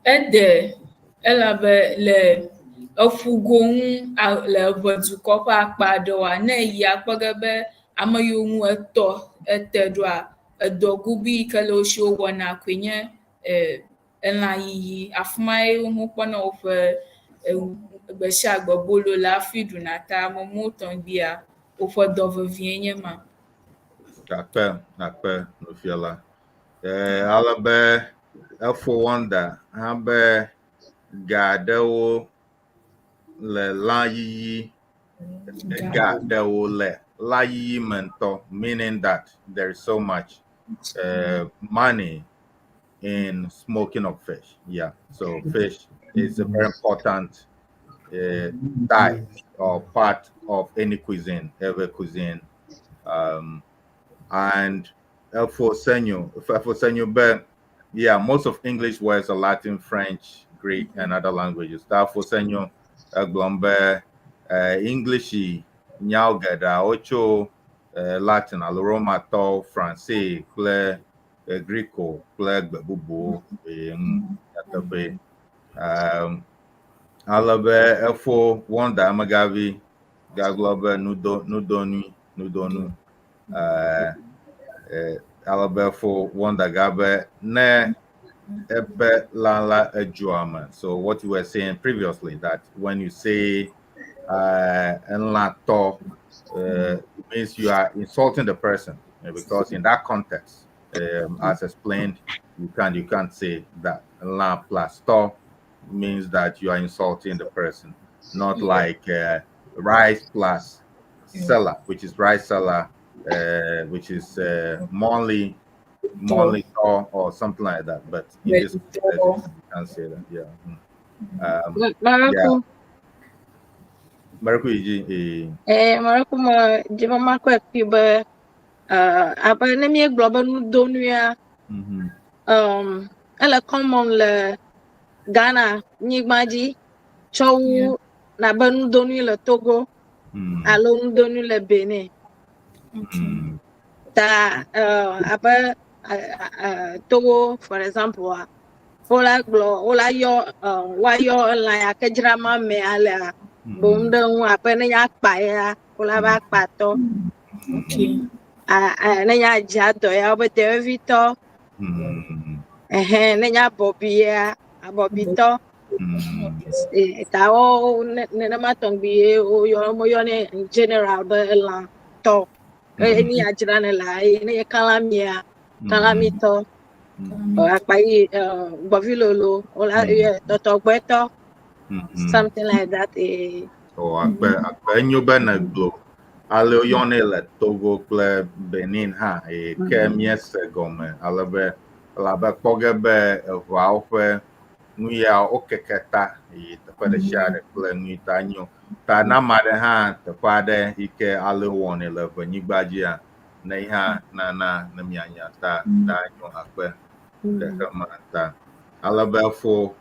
Ede elabe le efugo ŋu le eʋedukɔ ƒe akpa aɖewoa ne yi akpɔ ge be ame yiwo ŋu ete ɖoa edɔgubi yi ke le wo si wɔna koe nye elã yiyi afi mae wo kpɔna woƒe gbe sia gbe bolo le afi ɖuna ta amewo tɔgbia woƒe dɔ vevie nye ma. Akpe nufiala. Ale be Efo wonder hã be ga aɖewo le lã yiyi ga aɖewo le lã yiyi me ŋutɔ, meaning that there is so much money in smoking of fish. Yeah, so fish is a very important diet or part of any cuisine, every cuisine. And Efo Senyo, but yeah, most of English words are Latin, French, Greek, and other languages. Efo Senyo, Glombe, English, Nyalgada, Ocho, Latin, Aloroma, Tol, Francais, Ple, Greco, Ple, Bubu, Alabe, Efo, Wanda, Amagavi, Gaglobe, Nudonu, Alabefo Wanda Gabe ne ebe lala ejuama. So what you were saying previously, that when you say enlato means you are insulting the person, because in that context, as explained, you can't say that enla plus to means that you are insulting the person, not like rice plus seller, which is rice seller, which is monthly or something like that. But in this case, you can't say that. Yeah. Maracu Maracu ma jema mako ekibe apa nemi global nudonuya ele common le Ghana nyigmaji chowu na ba nudonu le Togo alo nudonu le Benin. Ta apa Togo, for example, ola yo la ya kejrama me ala bom de apa ne ya pa ya ola ba pa to. Okay. Ne ya jato ya obete vito. Ne ya bobia abobito. Ta o ne ma tongbi o yo ne in general be la to. Ni ajrane la ne kalamia kalamito apai bovilolo ola Dr Dogbey something like that. Akpe nyo be na glo ale yone le Togo kple Benin ha ke miese gome alebe labe kpoge be eʋawo ƒe nuya okeketa teƒe ɖe sia ɖe kple nuita nyo ta na ma ɖe hã teƒe aɖe yi ke ale wɔnɛ le ʋenyigba dzia Neha na mianya ta nyo akwe de mata alaba for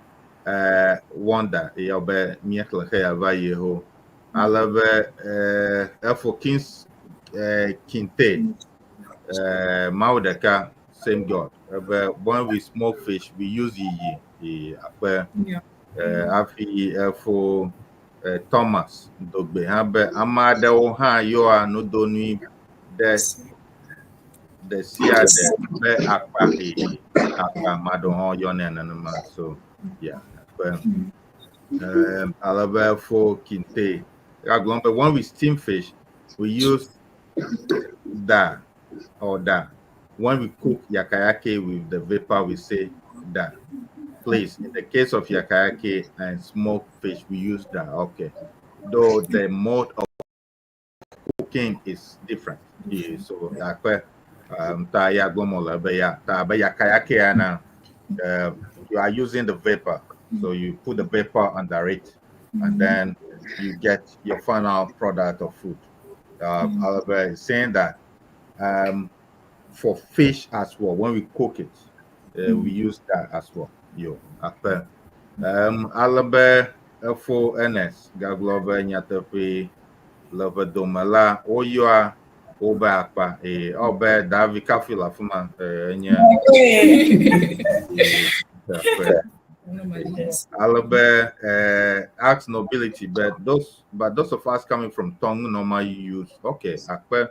wonder yobe miekle he ava yeho alaba for kings kinte maudeka same god but when we smoke fish we use yi akwe afi for Thomas Dogbey habe amadewo ha yo anodonu the sia the be akpa madon yon enema so yeah alaba for kinte but when we steam fish we use da or da. When we cook yakayake with the vapor we say da. Please, in the case of yakayake and smoked fish we use da. Okay, though the mode of cooking is different. Yeah, so you are using the vapor, so you put the vapor under it, and then you get your final product of food. I'll be saying that for fish as well, when we cook it, we use that as well. I'll be Efo Ernest, Gaglove Nyatape. Love domala o you are oba akpa oba Daavi Kafila fuma Alabe ask nobility, but those of us coming from tongue normally use akpe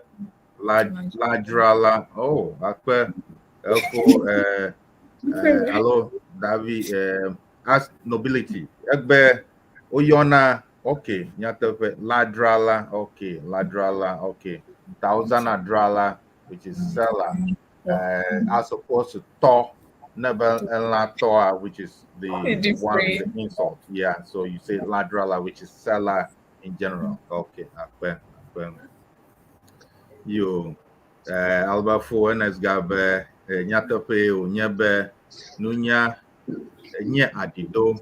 ladrala akpe hello Daavi ask nobility ekbe oyona nyatepe ladrala thousand adrala which is seller as opposed to to never toa which is the one with the insult. Yeah, so you say ladrala which is seller in general. You alba for Ernest gabe nyatepe unyebe nunya nye adido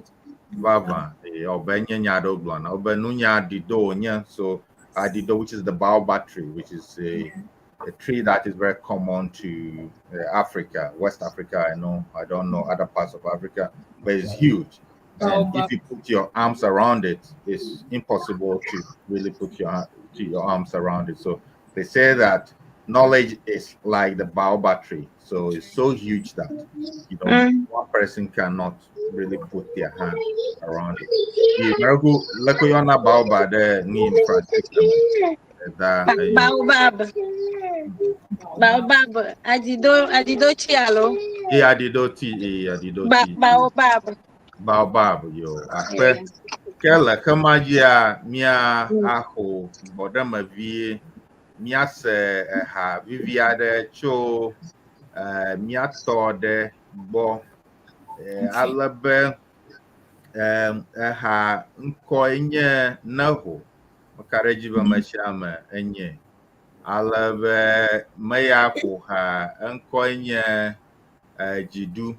Vava, Obenya Nyado Blon, Obenunya Dido, so Adido, which is the baobab tree, which is a tree that is very common to Africa, West Africa. I don't know other parts of Africa, but it's huge. And if you put your arms around it, it's impossible to really put your arms around it. So they say that knowledge is like the baobab tree. So it's so huge that one person cannot really put their hand around it. Baobab. Adido chialo. Baobab yo. Kela kamagia mia aho bodama vie mia se ha viviade cho mia tode bo alabe ha nkoinye naho makarejiba mashama enye alabe mayako ha nkoinye jidu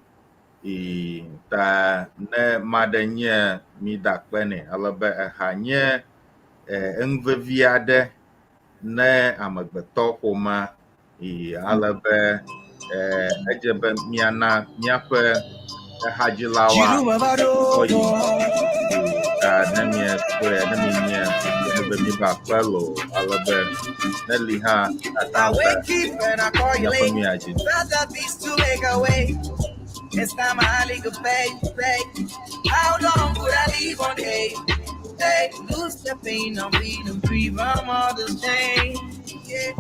ta ne madanye mi dakpene alabe ha nye ngveviade ne amagbeto homa alabe ejebe miana miape hajilawa oyi nemie kure nemie ebe mi ba kwelo alabe neliha atamba yapo mi aji. It's time I leave a pay. How long could I leave on day? Lose the pain, I'm feeling free from all this pain. Yeah.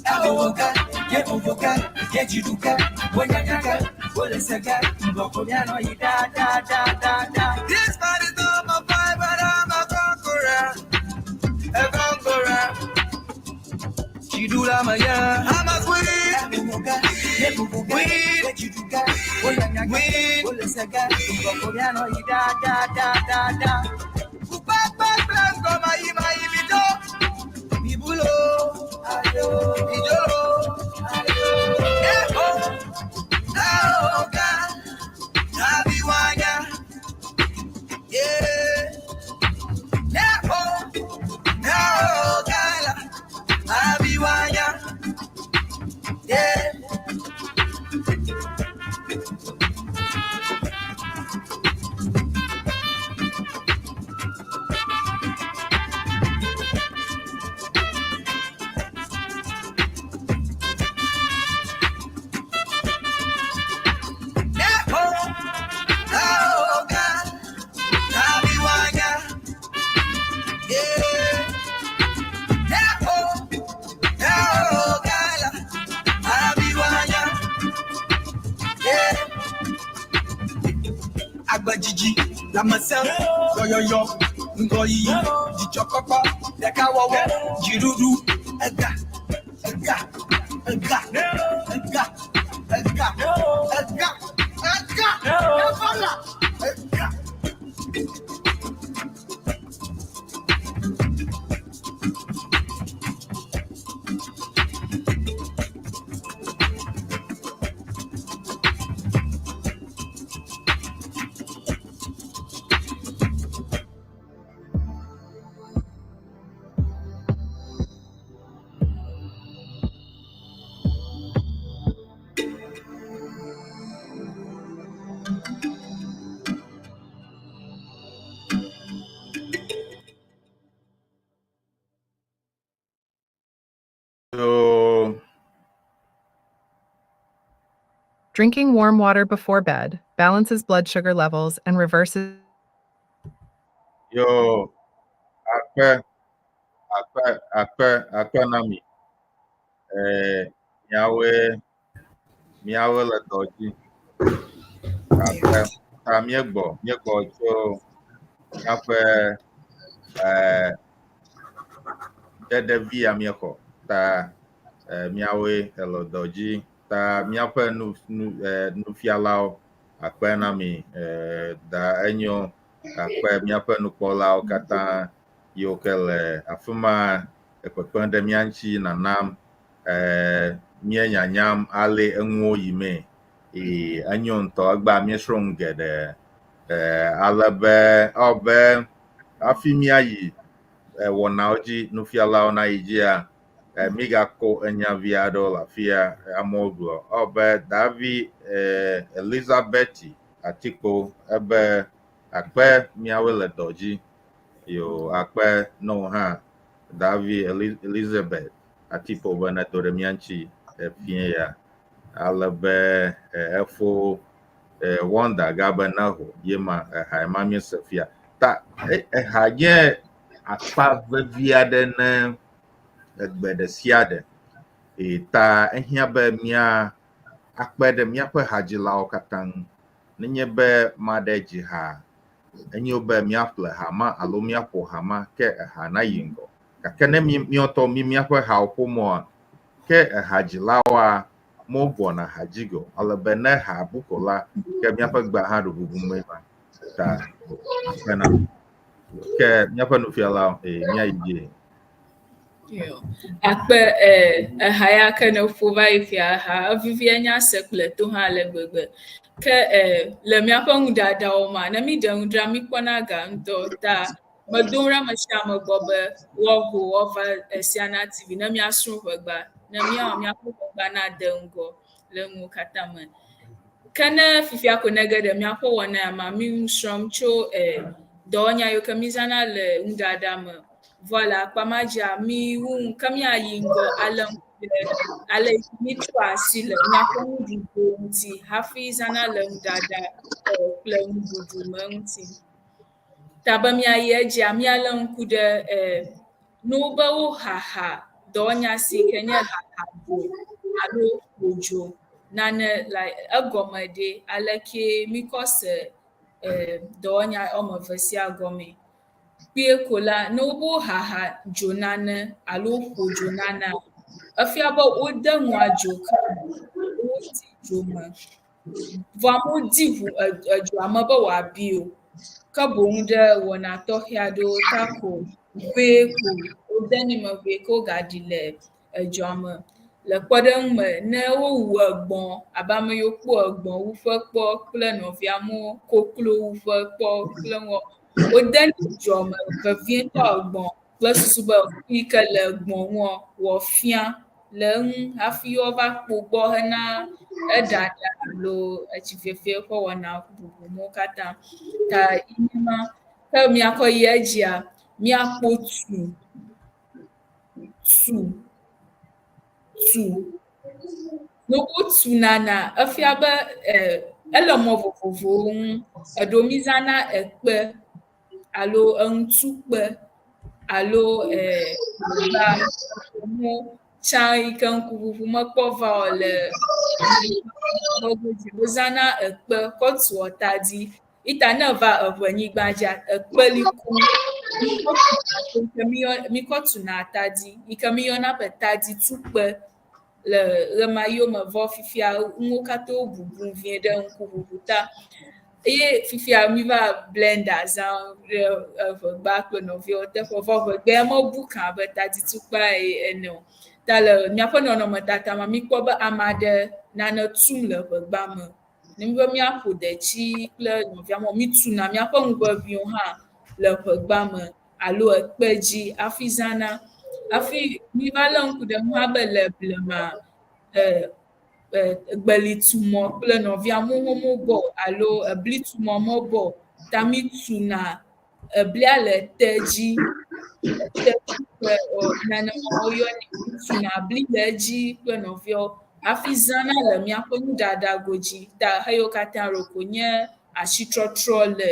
Awoga, yebuga, yejiduga, wonyaga, wolesega, mbokonyano ida da da da da. This body's not my vibe, but I'm a conqueror. A conqueror. Chidula maya, I'm a queen. Awoga, yebuga, yejiduga, wonyaga, wolesega, mbokonyano ida da da da da. Upapa plans go my ibido. Bibulo, ayo, bijolo, ayo, eho, aoga, abiwanya, yeah, eho, aoga, abiwanya, yeah. Agbajiji, la myself, yo, ngoyi, jichokoko, dekawawo, jirudu, ega, So, Drinking warm water before bed balances blood sugar levels and reverses. yo, akpe nami. Miawe le dɔdzi. Akpe, ta miegbo tso miaƒe ɖeɖevi ya miexɔ ta miawoe ele dɔdzi ta miaƒe nufialawo akpe na mi da enyo akpe miaƒe nukpɔlawo katã yiwo ke le afi ma kpekpem ɖe mia ŋuti nanam míenyanyam ale eŋuwo yi mee enyo ŋutɔ egba míesrɔ̃ nu geɖe ale be be hafi míayi wɔnawo dzi nufialawo na yi dzia mígakɔ enya vi aɖewo le afia amewo gblɔ be Daavi Elizabeth Atikpo ebe akpe míawoe le dɔ dzi yo akpe no hã Daavi Elizabeth Atikpo be nedo ɖe mia ŋuti fie ya ale be efo wonder gabe naho yema eha ma miese fia ta eha nye akpa vevi aɖe ne egbe ɖe sia ɖe ta ehia be mia akpe ɖe míaƒe hadzilawo katã ŋu nenye be maɖe dzi ha enyo be míaƒle ha ma alo míaƒo ha ma ke eha na yi ŋgɔ gake ne míɔtɔ míaƒe hawo ƒomɔa ke ehadzilawoa mobɔna ha dzi go ale be ne ha buko la ke míaƒe gbe hã ɖo ʋuʋu me ma ta akpena ke míaƒe nufialawo míayi dzi akpe eha ya ke ne ƒo va yi fia ha evivia nya se kple to hã le gbegbe ke le míaƒe nuɖaɖawo ma ne mi ɖe ŋudra mi kpɔna ga ŋutɔ ta medom ɖe ame sia ame gbɔ be woaho woava Siana TV ne míasrɔ̃ ʋegba ne míawɔ míaƒe ʋegba na de ŋgɔ le ŋuwo katã me ke ne fifia ko ne ge ɖe míaƒe wɔna ya ma mi ŋu srɔ̃m tso dɔwɔnya yiwo ke mi zãna le nuɖaɖa me vɔ le akpa ma dzia mi wu ke miayi ŋgɔ ale mi tro asi le míaƒe nuɖuɖu ŋuti hafi zãna le nuɖaɖa kple nuɖuɖu me ŋuti ta be miayi edzia mialé ŋku ɖe nuwo be wo haha dɔwɔnya si ke nye hahabo alo ƒodzo nane like egɔme ɖe aleke mikɔ se dɔwɔnya wɔme eve sia gɔme. Kpie ko la ne wobo haha dzo nane alo ƒodzo nana efia be wode ŋua dzo ke wodi dzo me vɔ amewo di ʋu edzoa me be wòabi o ke boŋ ɖe wɔna tɔxɛ aɖewo ta ko ʋe ko wode ne me ʋe ke wogaɖi le edzoa me. Le kpeɖeŋu me ne wowu egbɔ̃ abe ame yiwo kpɔ egbɔ̃ wuƒe kpɔ kple nɔvia mo koklo wuƒe kpɔ kple ŋɔ wode ne dzoa me vevietɔ egbɔ̃ kple susu be yi ke le egbɔ̃ ŋua wòafia le eŋu hafi wova kpo gbɔ hena eɖaɖa alo etsi fiafia ƒe wɔna bubuwo katã ta yima ke miakɔ yi edzia miakpɔ tu ne wotu nana efia be ele mɔ vovovowo ŋu eɖewo mizãna ekpe alo eŋutukpe alo mo tsã yi ke ŋkuʋuʋu mekpɔ va o le wozãna ekpe kɔ tuɔ tadi ita ne va eʋenyigba dzia ekpe li ku mikɔ tuna tadi yi ke miyɔna be tadi tukpe le ɣemayiwo me vɔ fifia ŋuwo katã wo bubu vie ɖe ŋkuʋuʋu ta eye fifia miva blender zã ɖe eʋegba kple nɔviawo teƒe vɔ ʋegbea mebu kã be tadi tukpea ene o ta le miaƒe nɔnɔmetata me mikpɔ be ame aɖe nane tum le ʋegba me ne be miaƒo detsi kple nɔvia mo mituna miaƒe ŋuʋeʋiwo hã le ʋegba me alo ekpe dzi hafi zãna hafi miva le ŋku ɖe hã be le blema gbelitumɔ kple nɔvia mo gbɔ alo eblitumɔ mo gbɔ ta mituna eblia le te dzi nanewo yɔnɛ mituna bli le edzi kple nɔviawo hafi zãna le miaƒe nuɖaɖa godzi ta heyiwo katã roko nye asitrɔtrɔ le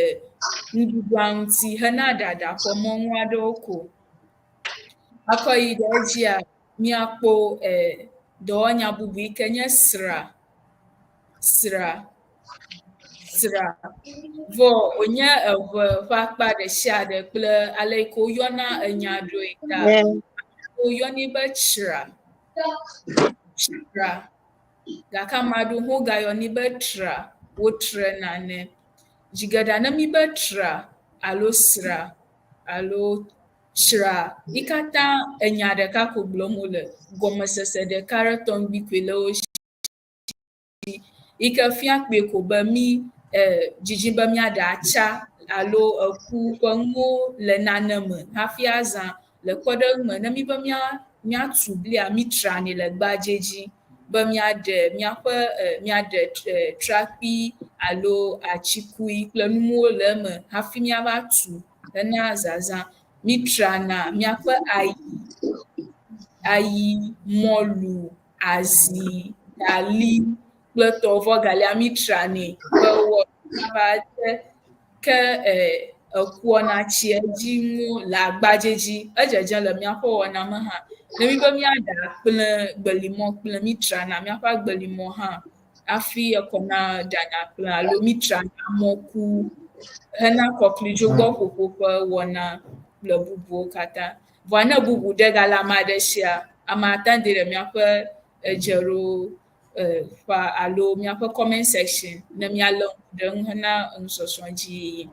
nuɖuɖua ŋuti hena ɖaɖa ƒe mɔŋu aɖewo ko. Akɔ yi ɖe edzia miakpɔ dɔwɔnya bubu yi ke nye srã vɔ wònye eʋe ƒe akpa ɖe sia ɖe kple ale yi ke woyɔna enya ɖoe ta woyɔnɛ be tsra gake ame aɖewo hã wogayɔnɛ be tra wotre nane dzigeɖa ne mi be tra alo srã alo tsra yi katã enya ɖeka ko gblɔm wole gɔmesese ɖeka ɖe tɔŋgbi koe le wo si yi ke fia kpɔe ko be mi dzidzim be miaɖe atsa alo eku ƒe ŋuwo le nane me hafi azã le kpeɖeŋu me ne mi be miatu blia mitranɛ le gbadzɛ dzi be miaɖe trakpui alo atsikui kple nuwo le eme hafi miava tu hena zazã mitrana miaƒe ayi mɔlu azi gali kple tɔwo vɔ galia mitranɛ be woava de ke ekua natsi edzi ŋu le agbadzɛ dzi edzedze le miaƒe wɔna me hã ne mi be miaɖa kple gbelimɔ kple mitrana miaƒe agbelimɔ hã hafi ekɔna ɖana kple alo mitrana mɔku hena kɔklidzo gbɔ ƒoƒo ƒe wɔna kple bubuwo katã vɔa ne bubu ɖe gale ame aɖe sia ame ate ɖe le miaƒe edzeɖo alo miaƒe comment section ne mialé ŋku ɖe ŋu hena nusɔsrɔ̃ dzi yiyi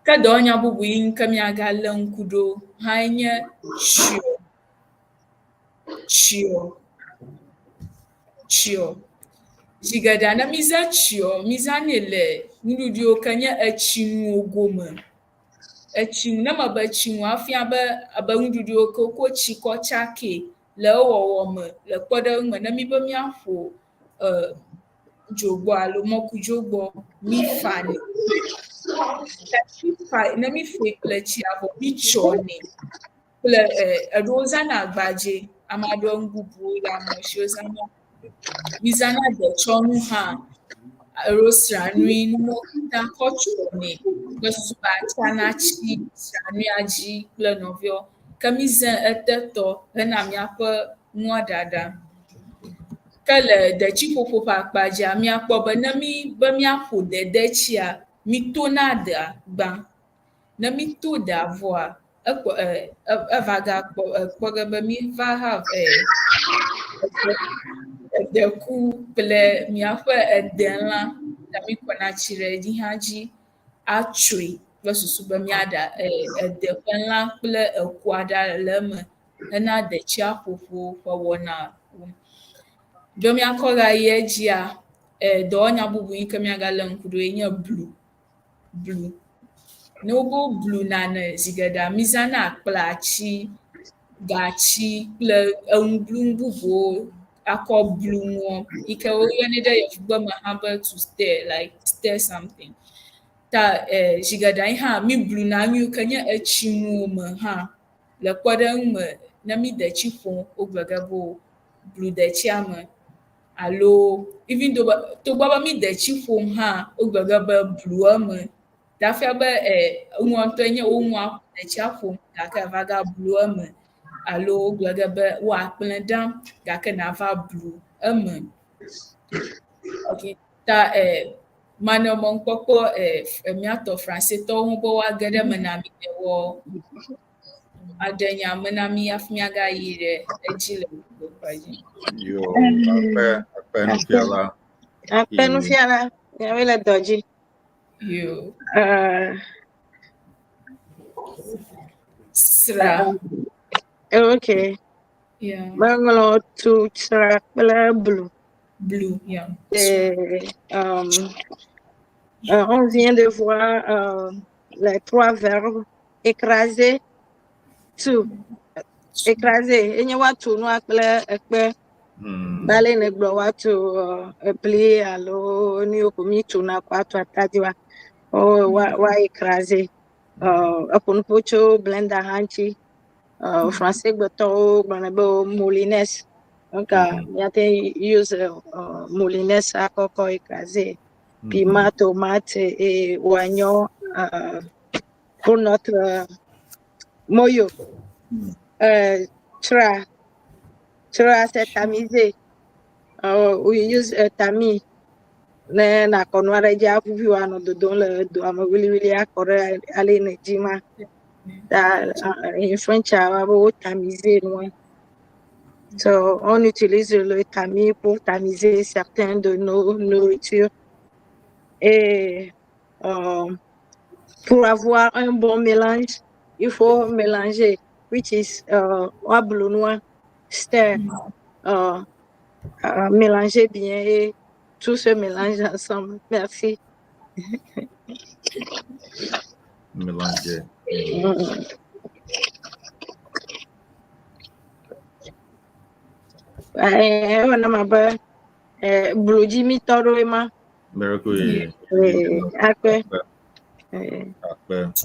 ke dɔwɔnya bubu yi ke miagalé ŋku ɖo hã nye tsyɔ dzigeɖa ne mizã tsyɔ mizãnɛ le nuɖuɖu yiwo ke nye etsinuwo gome etsinu ne me be etsinu afia be nuɖuɖu yiwo ke wokɔ tsi kɔ tsake le ewɔwɔ me le kpeɖeŋu me ne mi be miaƒo dzogbɔ alo mɔkudzo gbɔ mifanɛ ne mifae kple tsia vɔ mitsɔnɛ kple eɖewo zãna agbadzɛ ame aɖewo ŋububuwo le ame siwo zãna mizãna detsɔnu hã alo sranui nuwo katã kɔ tsɔnɛ kple susu be atsana tsi sranuia dzi kple nɔviawo ke ke mi zẽ etetɔ hena miaƒe nuɖaɖa. Ke le detsiƒoƒo ƒe akpadzia, miakpɔ be ne miaƒo dedetsia, mi tona dea gbã. Ne mi to dea vɔa, eva gakpɔ ge be mi va have deku kple miaƒe edelã, ta mi kɔna tsi ɖe edzi hã dzi atsoe kple susu be miaɖa ede ƒe lã kple ekua ɖa le eme hena detsia ƒoƒo ƒe wɔna. Do miakɔ gayi edzia, dɔwɔnya bubu yi ke miagale ŋku ɖo nye blu. Ne wobe blu nane zi geɖea mizãna akplatsi, gatsi kple eŋublunu bubuwo akɔ blu nuɔ yi ke woyɔnɛ ɖe Yevugbe me hã be to stir, like stir something. Ta zi geɖea yi hã mi bluna nu yi ke nye etsinuwo me hã le kpɔɖeŋu me ne mi detsi ƒom wogblɔ ge be blu detsia me. Alo even togbɔ be mi detsi ƒom hã wogblɔ ge be blu eme. Dafia be nua ŋutɔ nye wo nua detsia ƒom gake va ga blu eme. Alo wogblɔ ge be wo akplẽ ɖam gake nava blu eme. Okay. Ta manɔmɔnukpɔkpɔ miatɔ Francetɔwo ho be woage ɖe me na mi ne wɔ aɖe nya me na mi hafi miagayi ɖe edzi le gbeƒã dzi. Yo, akpe nufiala. Akpe nufiala, miawoe le dɔ dzi. Yo. Srɔ. Okay. Yeah. Bangalore to Srɔ kple blu. Blue, yeah. On vient de voir les trois verbes écraser, to. Écraser. Et nous avons tout nous appelé ekpe. Balé ne glo watu pli alo ni okomi tout na kwa tu atadiwa. O wa écraser. Apun pocho blender hanchi. Français gbeto gbanabo moulines. Donc, il y a use moulines à coco écrasé, piment, tomate et oignon pour notre moyo. Tra, c'est tamisé. We use tamis. Na konware ja vuvi wa no do le do am really akore ale ne jima. In French, on tamiser loin. So, on utilise le tamis pour tamiser certaines de nos nourritures. Et pour avoir un bon mélange, il faut mélanger, which is noir, stir, mélanger bien et tout se mélange ensemble. Merci. Mélanger. On a ma bloudi mi toro ema. Miracle. Akpe.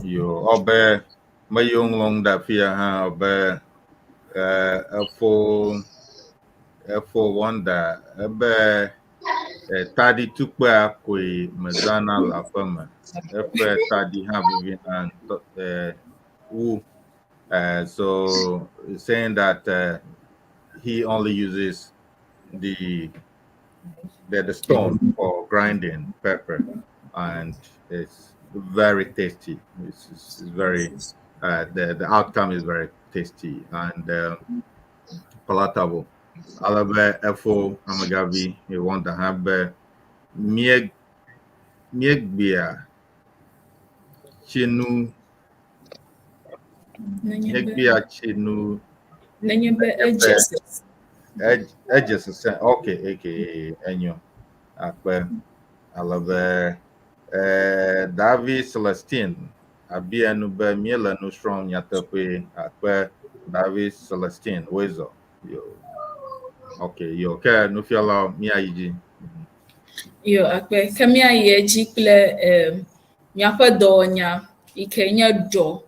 Yo, obe me young long da fia ha obe Efo wonder ebe tadi tukpe akoi mezana la fama. Efe tadi ha vivi and who so saying that he only uses the stone for grinding pepper, and it's very tasty. It's very the outcome is very tasty and palatable. Alabe Efo Amagavi, you want to have miegbia chinu edges okay aka enyo akpe alabe Daavi Celestine abianu be miela no strong nyatape akpe Daavi Celestine wezo yo okay yo ke nufialawo miayiji yo akpe ke miayi edzi kple miaƒe dɔwɔnya yi ke nye ɖɔ.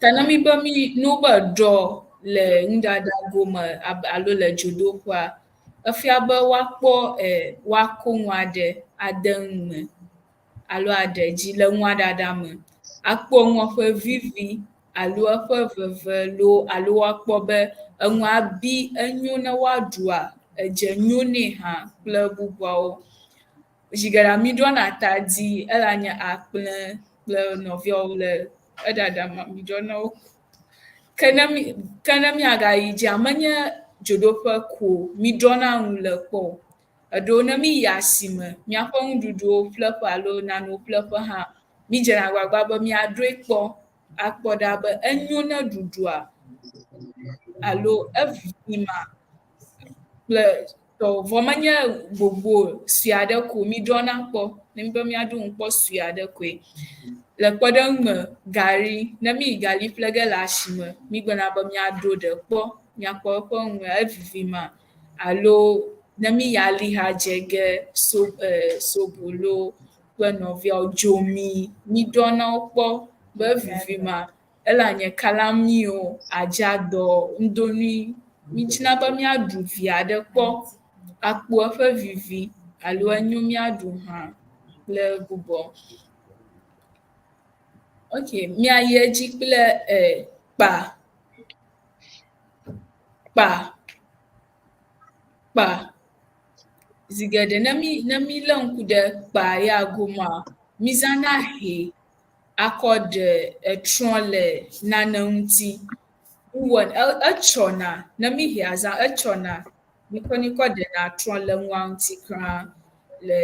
Ta ne mi be no be ɖɔ le nuɖaɖa gome alo le dzodoƒea, efia be woakpɔ woako nua ɖe ade ŋu me. alo aɖedzi le nuɖaɖa me. Akpɔ nua ƒe vivi alo eƒe veve alo akpɔ be enua bi enyo ne woaɖua, edze nyo nɛ hã kple bubuawo. Zigera mi ɖɔna tadi elanye akple kple nɔviawo le eɖaɖa ma mi ɖɔna wo. Ke ne miagayi dzia menye dzodoƒe ko mi ɖɔna nu le kpɔ. Eɖewo ne mi yi asime miaƒe nuɖuɖuwo ƒleƒe alo nanewo ƒleƒe hã mi dzena agbagba be miaɖoe kpɔ akpɔ ɖa be enyo ne ɖuɖua alo evivi ma kple tɔ vɔ menye gbogbo sui aɖe ko mi ɖɔna kpɔ ne mi be miaɖo nu kpɔ sui aɖe koe. Le kpeɖeŋu me gari ne mi yi gali ƒle ge le asime mi gbena be miaɖo ɖe kpɔ miakpɔ eƒe nu evivi ma alo ne mi yi alihadze ge sobolo kple nɔviawo dzomi mi ɖɔna wo kpɔ be evivi ma elanye kalamiwo adzadɔ ŋdonui mi dzina be miaɖu vi aɖe kpɔ akpɔ eƒe vivi alo enyo miaɖu hã kple bubuawo. Ok, miayi edzi kple kpa. Zigeɖe ne mi lé ŋku ɖe kpa ya gomea, mizãna hɛ akɔ ɖe etrɔ le nane ŋuti. Etsɔna, ne mi hɛa zã etsɔna, mikɔ ɖena trɔ le nua ŋuti kra le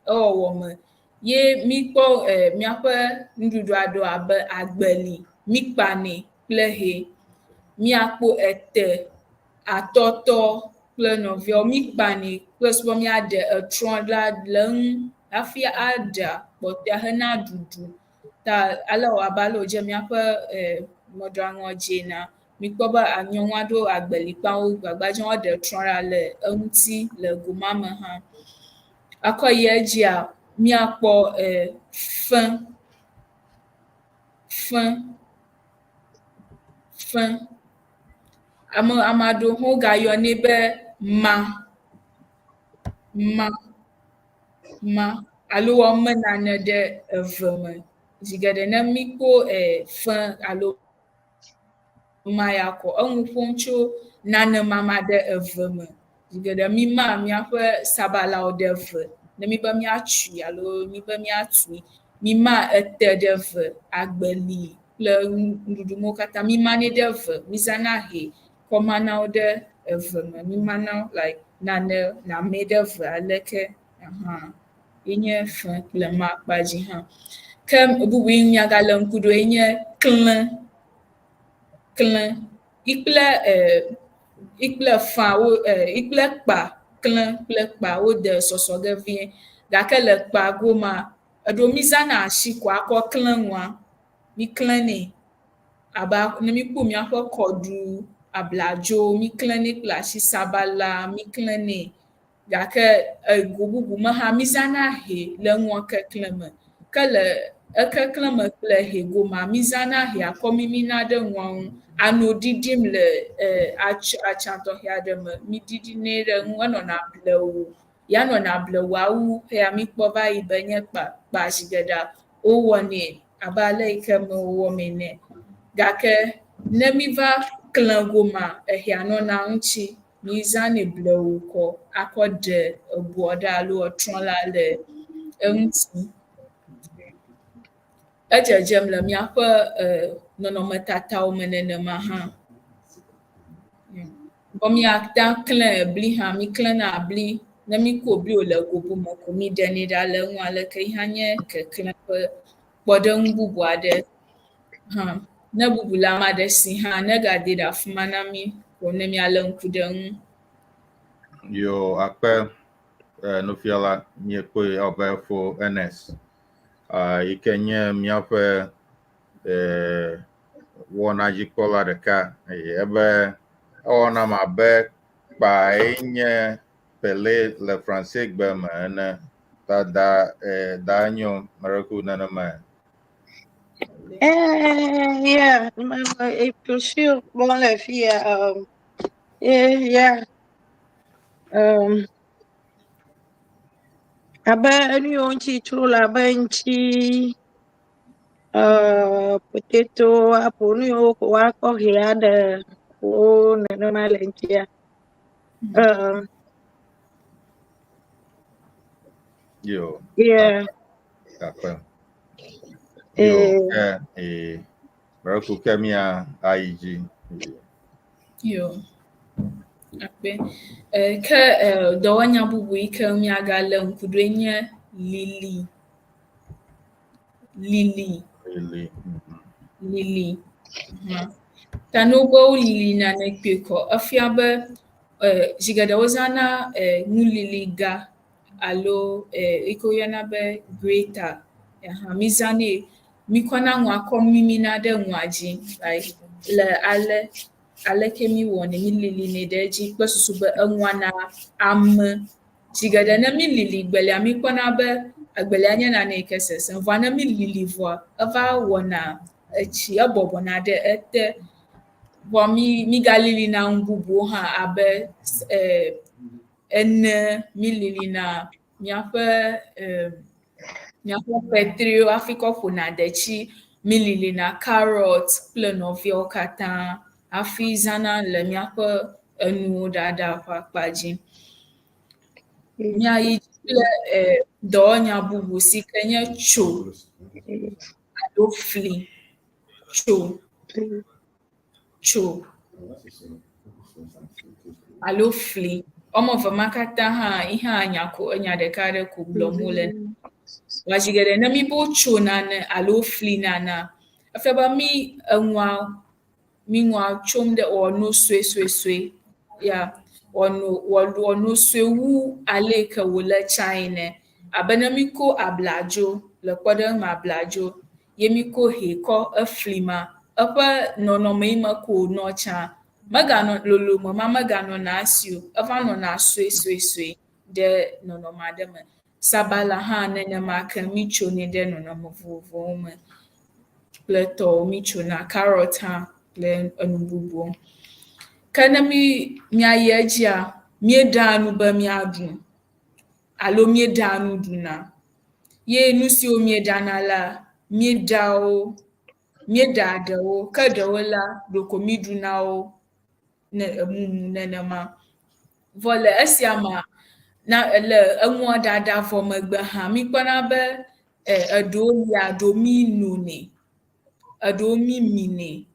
ewɔwɔ me. Ye mikpɔ miaƒe nuɖuɖu aɖewo abe agbeli, mi kpanɛ kple hɛ. Miakpɔ ete, atɔtɔ kple nɔviawo mi kpanɛ kple sugbɔ miaɖe etrɔ la le eŋu hafi aɖa kpɔtɔea hena ɖuɖu. Ta ale wòabe ale wòdze miaƒe mɔɖaŋua dzi ena. Mikpɔ be nyɔnu aɖewo agbeli kpam wo gbagbadzem woaɖe trɔ ɖa le eŋuti le go ma me hã. Akɔ yi edzia miakpɔ fẽ. Ame aɖewo hã wogayɔnɛ be ma alo woame nane ɖe eve me. Zigeɖe ne mikpɔ fẽ alo ma ya kɔ eŋu ƒom tso nane mama ɖe eve me. Zigeɖe mi ma miaƒe sabalawo ɖe eve ne mi be miatsui alo mi be miatui. Mi ma ete ɖe eve, agbeli kple nuɖuɖu mawo katã mi manɛ ɖe eve. Mizãna hɛ kɔ manawo ɖe eve me. Mi manawo like nane namɛ ɖe eve aleke. Yenye fẽ kple ma kpadzi hã. Ke bubu yi miagale ŋku ɖo yenye klẽ. Ikple fã ikple kpa klẽ kple kpa wode sɔsɔ ge vie. Gake le kpa gomea eɖewo mi zãna asi ko akɔ klẽ nua. Mi klẽnɛ abe ne mi kpɔ miaƒe kɔɖu, abladzo mi klẽnɛ kple asi, sabala mi klẽnɛ. Gake ego bubu me hã mi zãna hɛ le nua keklẽ me. Ke le ekeklẽ me kple hɛ gomea mi zãna hɛ akɔ mimina ɖe nua ŋu. Ano ɖiɖim le atsã tɔxɛ aɖe me. Mi ɖiɖinɛ ɖe ŋu enɔna blewu. Ya nɔna blewu wu hɛa mikpɔ va yi be nye kpa zigeɖea wowɔnɛ abe ale yi ke me wowɔmɛ nɛ. Gake ne mi va klẽ gomea ehɛa nɔna ŋuti. Mi zãnɛ blewu kɔ akɔ ɖe ebuɔ ɖa alo etrɔ la le eŋuti. Edzedzem le miaƒe nɔnɔmetatawo me nenema hã. Vɔ miata klẽ bli hã, mi klẽna bli. Ne mi ku bli le gobo me ko mi ɖenɛ ɖa le eŋu aleke yi hã nye keklẽ ƒe kpɔɖeŋu bubu aɖe hã. Ne bubu le ame aɖe si hã negade ɖe afi ma na mi ko ne mialé ŋku ɖe eŋu. Yo, akpe nufiala nye kpoe abe Efo Ernest. Yi ke nye míaƒe wɔnadzikpɔla ɖeka ebe ewɔnam abe kpae nye kple le Francais gbe me ene. Ta da nyo mereku nenema. Yeah, et puis sûr, bon la fille, yeah. abe enu ŋuti tro le abe ŋuti potato apo nu yiwo ko woakɔ hɛ aɖe wo nenema le ŋutia. Yo. Yeah. Kakpe. Yo. Berku kemia aiji. Yo. Akpe. Ke dɔwɔnya bubu yi ke miagale ŋku ɖoe nye lili. Ta ne wobe wolili nane kpe kɔ, efia be zi geɖe wozãna nu lili ga alo yi ke woyɔna be grater. Mizãnɛ, mikɔna nua kɔ mimina ɖe nua dzi like le aleke mi wɔnɛ, mi lilinɛ ɖe edzi kple susu be enua na ame. Zi geɖe ne mi lili gbelia, mikpɔna be egbelia nye nane yi ke sesẽ, vɔa ne mi lili vɔa, eva wɔna etsi, ebɔbɔna ɖe ete. Vɔ mi galilina nu bubuwo hã abe ene, mi lilina miaƒe petriwo hafi kɔ ƒona detsi, mi lilina carrot kple nɔviawo katã hafi zãna le miaƒe enuwo ɖaɖa ƒe akpa dzi. Miayi kple dɔwɔnya bubu si ke nye tso alo fli. Tso alo fli. Wɔme eve ma katã hã ihe enya ɖeka ɖe ko gblɔm wole. Vɔa zi geɖe ne mi be wotso nane alo fli nana, efia be mi nua tsom ɖe wɔno suesuesue. Ya, wɔno sue wu ale ke wòle tsã ene. Abe ne mi ko abladzo, le kpɔɖeŋu abladzo, ye mi ko hɛ kɔ efli ma, eƒe nɔnɔme yi me ko wònɔ tsã. Meganɔ lolome ma meganɔna asi o, eva nɔna suesuesue ɖe nɔnɔme aɖe me. Sabala hã nenema ke mi tsonɛ ɖe nɔnɔme vovovowo me kple tɔwo mi tsona, carrot hã kple enu bubuwo. Ke ne miayi edzia, mieɖa nu be miaɖu alo mieɖa nu ɖuna. Ye nu siwo mieɖana la, mieɖa ɖewo, ke ɖewo la, ɖeko mi ɖuna wo mumu nenema. Vɔ le esia mea, le enua ɖaɖa vɔ megbe hã, mikpɔna be eɖewo lia, eɖewo mi nonɛ, eɖewo mi minɛ,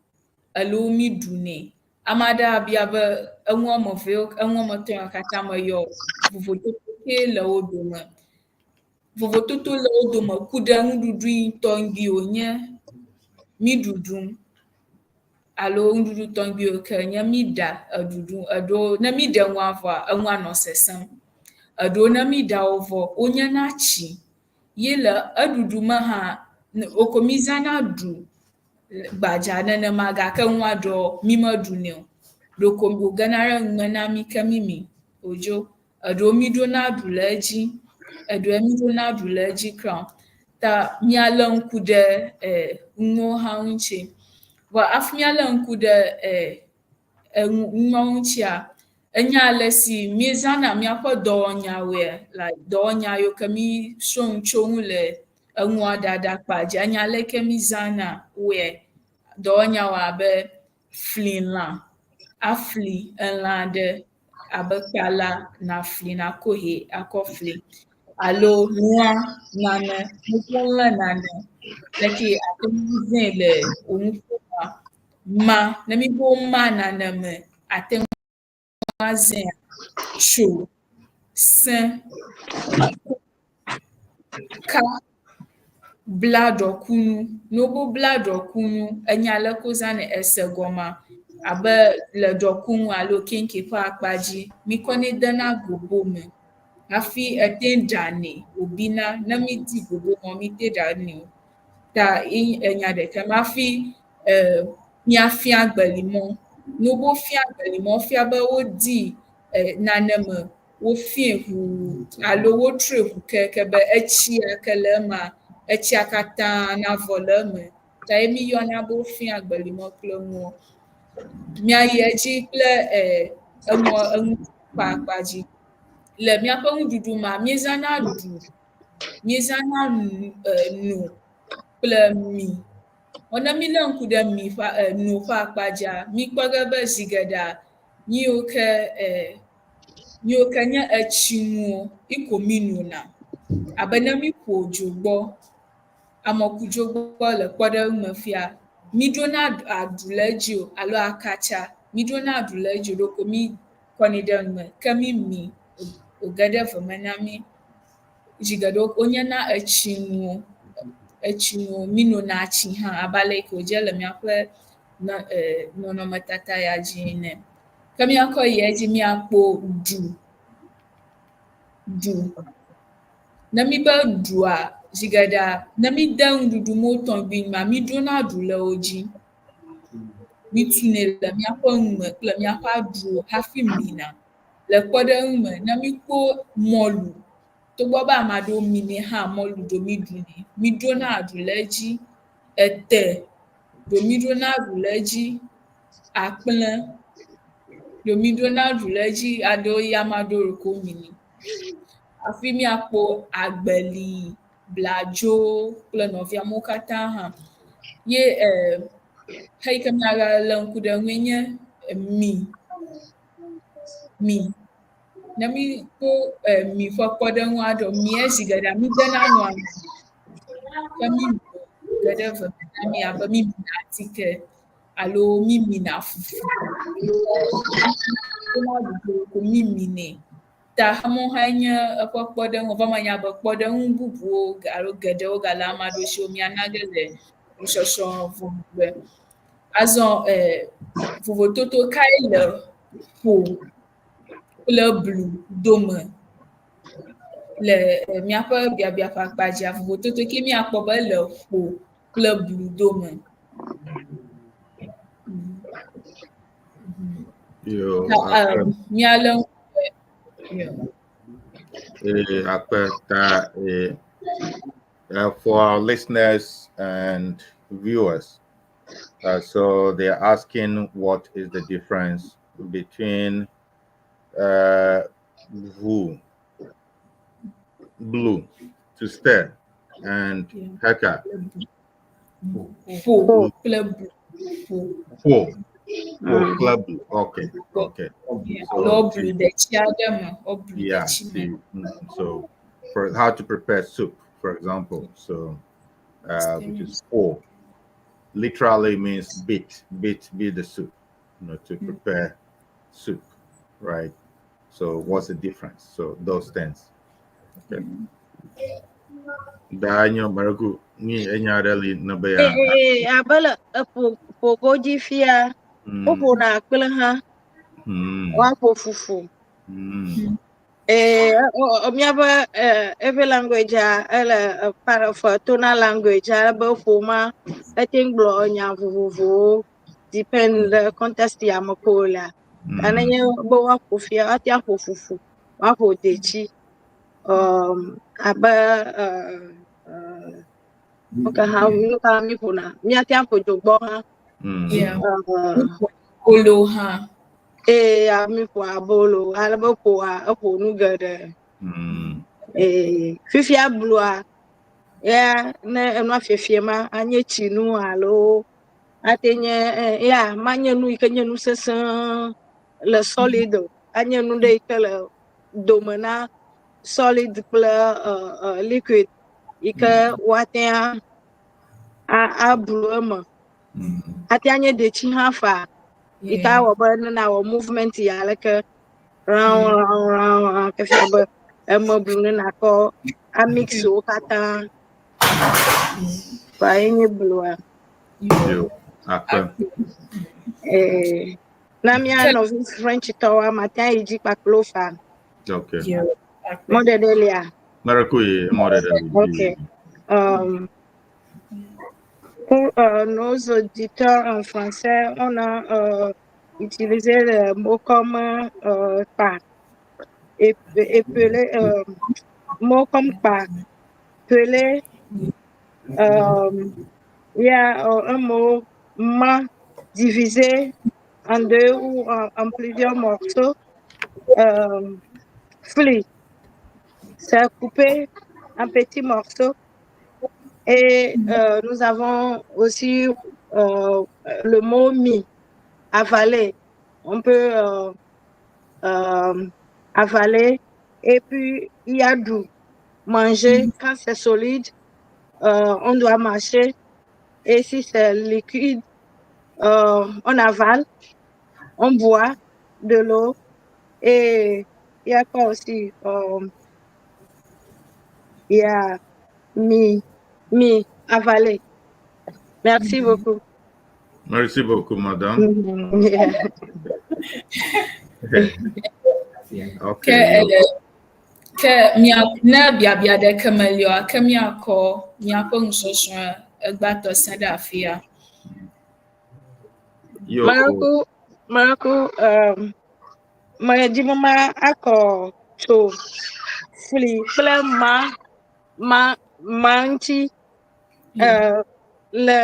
alo mi ɖunɛ. Ame aɖe abia be enu wɔme etɔ̃ ya katã me yɔ, vovototo ke le wo dome. Vovototo le wo dome ku ɖe nuɖuɖu yi tɔŋgbiwo nye mi ɖuɖum alo nuɖuɖu tɔŋgbiwo ke nye mi ɖa eɖuɖu. Eɖewo ne mi ɖe nua vɔa, enua nɔ sesẽm. Eɖewo ne mi ɖa wo vɔ, wonyena tsi. Ye le eɖuɖu me hã, woko mi zãna ɖu gbadza nenema gake nua ɖewo mi meɖunɛ o. Ɖeko wògena ɖe nume na mi ke mi wodzo. Eɖewo mi ɖona ɖu le edzi, eɖewo mi ɖona ɖu le edzi kra. Ta mialé ŋku ɖe nuwo hã ŋuti. Vɔ hafi mialé ŋku ɖe nuwo ŋutia, enya ale si miezãna miaƒe dɔwɔnyawoe, like dɔwɔnya yiwo ke mi srɔ̃ tso ŋu le enua ɖaɖa kpa dzi, enya leke mi zãna woe. Dɔwɔnyawo abe fli lã, afli elã ɖe abe kpala nafli nako hɛ akɔ fli. Alo lã nane, lẽ nane, leke ate ŋu zãe le wo nuƒomea. Ma, ne mi be woma nane me, ate ŋu azãe. Tso, sẽ, ka, bla ɖɔkunu. Ne wobe bla ɖɔkunu, enya leke wozãnɛ ese gɔmea, abe le ɖɔkunu alo kenke ƒe akpa dzi, mikɔnɛ dena gobo me hafi ete ɖanɛ wòbina. Ne mi di gobo me, mi te ɖanɛ o. Ta enya ɖeka ma hafi miafia agbelimɔ. Ne wobe fia agbelimɔ fia be wodi nane me, wofie ʋuu alo wotrɔe ʋu keke be etsia ke le emea, etsia katã navɔ le eme. Ta ye mi yɔna be wofia agbelimɔ kple nuwo. Miayi edzi kple enu ƒe akpa dzi. Le miaƒe nuɖuɖu mea, miezãna ɖu miezãna nu kple mi. Ona mi le ŋku ɖe mi nu ƒe akpadzia, mikpɔ ge be zi geɖea nyiwo ke nye etsinuwo iko mi nuna. Abe ne mi ƒo dzo gbɔ, amɔkudzo gbɔ le kpɔɖeŋu me fia, mi ɖona aɖu le edzi o alo akatsa, mi ɖona aɖu le edzi o ɖoko mi kɔnɛ ɖe nume, ke mi mi woge ɖe ve me na mi. Zi geɖewo wonye na etsinuwo, mi nona tsi hã abe ale yi ke wodze le miaƒe nɔnɔmetata ya dzi ene. Ke miakɔ yi edzi miakpɔ ɖu. Ne mi be ɖua, zi geɖea, ne mi de nuɖuɖu mo tɔŋgbi ma, mi ɖona ɖu le wo dzi. Mi tunɛ le miaƒe nume kple miaƒe aɖuwo hafi mina. Le kpɔɖeŋu me, ne mi kpɔ mɔlu, togbɔ be ame aɖewo minɛ hã mɔlu ɖo mi ɖunɛ, mi ɖona aɖu le edzi. Ete ɖo mi ɖona aɖu le edzi. Akple ɖo mi ɖona aɖu le edzi. Aɖewo ya ame aɖewo ɖo ko mini. Afi miakpɔ agbeli, bladzo kple nɔvia mo katã hã. Ye heyi ke miale ŋku ɖe ŋue nye mi. Ne mi kpɔ mi ƒe kpɔɖeŋu aɖe, mia zi geɖea mi dena nua me. Ke mi geɖe ve me na mi abe mi mina atike alo mi mina fufu. Ko mi minɛ. Ta xemoxɔe nye eƒe kpɔɖeŋu, vɔ menya be kpɔɖeŋu bubuwo alo geɖewo gale ame aɖewo si wo miana ge le nusɔsrɔ̃ vovogbe. Azɔ vovototo kae le ƒo kple blu dome le miaƒe biabia ƒe akpadzia, vovototo ke miakpɔ be le ƒo kple blu dome. Miale for our listeners and viewers, so they're asking what is the difference between blue to stir and heka. Okay. So for how to prepare soup, for example, so which is four, literally means beat the soup, to prepare soup, right? So what's the difference? So those things. Okay. Danyo Maragu ni enya really nabaya. Abala pogoji fia. Opo na akpele ha. Wapo fufu. Miaba every language part of tonal language be forma I think blow nya vuvu depend the context ya makola. Ananya bo wapo fia atia fufu. Wapo dechi okay, how you can me puna. Mi atia po jogbo ha. Olo ha. Mi po abolo, alabo po apo nugade. Fifia blua. Ne enwa fiema anye chinu alo. Atenye manye nu ikenye nu sesen le solido. Anye nu de ikele domena solid ple liquid. Ike waten a bluema. Atianye de chi hafa. Ika wabana na wa movement ya like round ke fiaba blue na ko a mix o kata ba enye blue na mi no French towa matin iji pa clofa. Okay. Modelia. Maracuye, Okay. Pour nos auditeurs en français, on a utilisé le mot comme pas. Épeler, mot comme pas. Peler, il y a un mot ma divisé en deux ou en plusieurs morceaux. Fli, c'est coupé en petits morceaux. Et nous avons aussi le mot mi, avaler. On peut avaler. Et puis, il y a du manger. Quand c'est solide, on doit mâcher. Et si c'est liquide, on avale, on boit de l'eau. Et il y a quoi aussi? Il y a mi, avaler. Merci beaucoup. Merci beaucoup, madame. Yeah. Okay. Ke ne biabia de kemelio ke miakɔ miaƒe nusɔsrɔ̃ egbatɔ se ɖe afia. Marco, di mama akɔ tso fli kple ma ŋuti le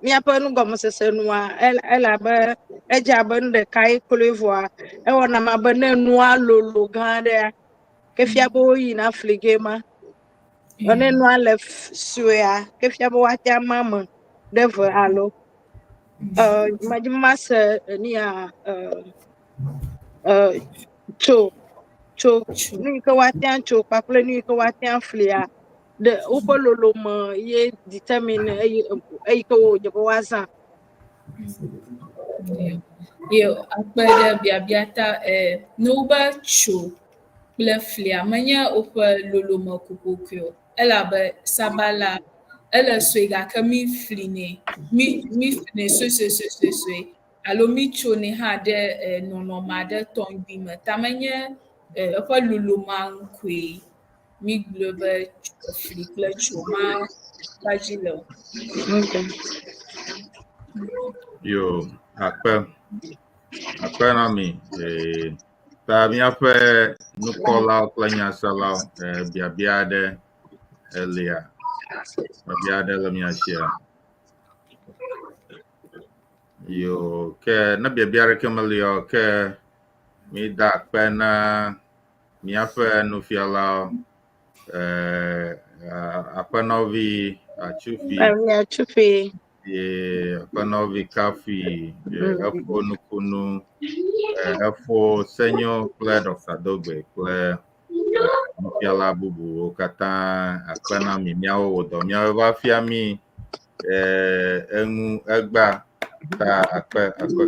miaƒe nugɔmesese nua elabe edze abe nu ɖeka ye kloe vɔa ewɔna me abe ne nua lolo gã aɖea ke fia be woyina fli ge ma. Ne nua le suea ke fia be woate ma me ɖe ve alo. Mama se nia tso nu yi ke woate tso kpakple nu yi ke woate flia de woƒe lolome ye determine eyi ke wodze be woazã. Yo, akpe ɖe biabia ta ne wobe tso kple flia menye woƒe lolome kokokui o. Elabe sabala ele sue gake mi flinɛ suesue alo mi tsonɛ hã ɖe nɔnɔme aɖe tɔŋgbi me ta menye eƒe lolomea ŋkoe mi gblɔ be fli kple tso ma kpadzi le o. Yo, akpe na mi. Ta míaƒe nukpɔlawo kple nyaselawo biabia aɖe elia. Biabia aɖe le mia sia. Yo, ke ne biabia ɖeke melia ke mi da akpe na míaƒe nufialawo aƒenɔvi Atsuƒui. Aƒenɔvi Kafi, Efo Nukunu, Efo Senyo kple Dr Dogbey kple nufiala bubuwo katã akpe na mi miawo wɔ dɔ miawo va fia mi eŋu egba ta akpe kaka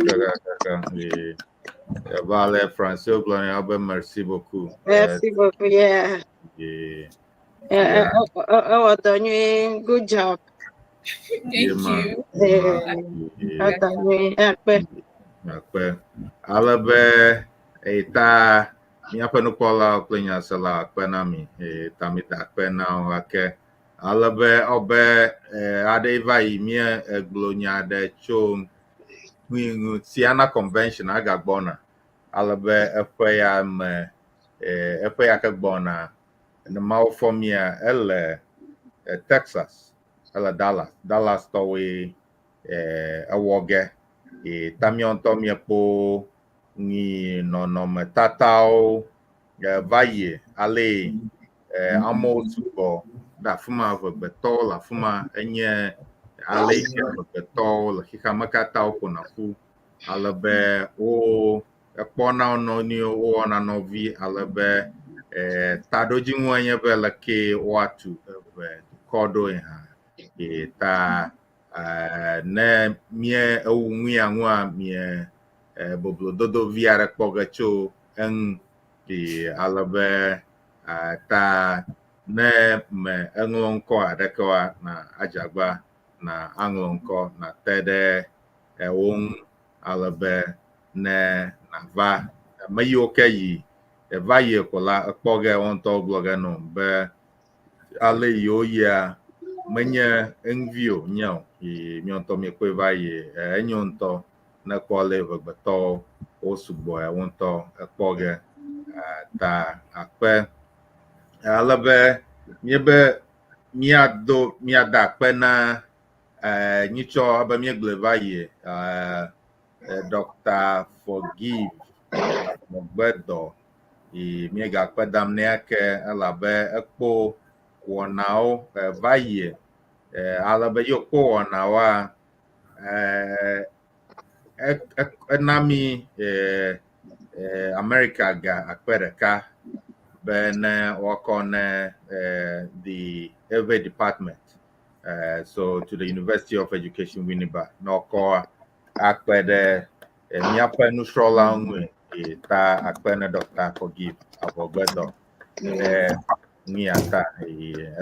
va le français gblɔ be merci beaucoup. Merci beaucoup, yeah. Ewɔ dɔ nyuie, good job. Thank you. Akpe. Ale be eta míaƒe nukpɔlawo kple nyaselawo akpe na mi. Ta mi da akpe na wo ake. Ale be obe aɖe va yi mie egblɔ nya aɖe tso CEANA convention agagbɔna. Ale be eƒe ya me eƒe ya ke gbɔna ne mawo fɔ mia ele Texas. Ele Dallas tɔwoe ewɔ ge ta míawo ŋutɔ míekpɔ ni nɔnɔmetatawo va yi ale amewo sugbɔ ɖe afi ma Eʋegbetɔwo le afi ma enye ale yi ke Eʋegbetɔwo le xexea me katã woƒona ƒu ale be wo ekpɔna wo nɔnɔewo wowɔna nɔvi ale be taɖodziŋu enye be leke woatu Eʋe dukɔ ɖo yi hã. Ta ne mie ewu ŋuia ŋua mie boblododo vi aɖe kpɔ ge tso eŋu ale be ta ne me eŋlɔ ŋkɔ aɖeke wa na adzagba na aŋlɔ ŋkɔ na te ɖe wo ŋu ale be ne nava ame yiwo ke yi va yi ko la ekpɔ ge wo ŋutɔ gblɔ ge no be ale yiwo yia menye eŋuvi o nye o míawo ŋutɔ míekpɔe va yi enyo ŋutɔ ne kpɔ le Eʋegbetɔwo wo sugbɔ ya wo ŋutɔ ekpɔ ge ta akpe ale be míebe míada akpe na nyitsɔ abe míegblɔe va yi Dr Forgive Mogbedɔ míega akpe dam nɛ ake elabe ekpɔ wɔnawo va yie ale be yekpɔ wɔnawoa ena mi America ga akpe ɖeka be ne woakɔ ne the Ewe Department, so to the University of Education Winneba, no ko akpe de miaƒe nusrɔ̃lawo ŋue ta akpe ne Dr Dogbey avɔgbedɔ miata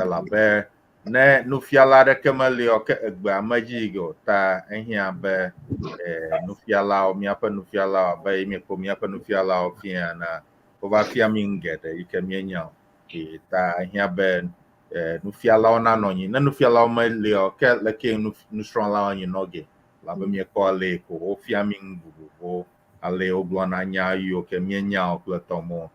elabe ne nufiala aɖeke meli o ke egbea medzi o ta ehia be nufialawo miaƒe nufialawo abe miekpo miaƒe nufialawo fia na wova fia mi nu geɖe yi ke mienya o ta ehia be nufialawo nanɔ anyi ne nufialawo meli o ke leke nusrɔ̃lawo anyi nɔge labe miekpɔ ale ko wofia mi nu vovovowo ale wogblɔna nya yiwo ke mienya o kple tɔmɔ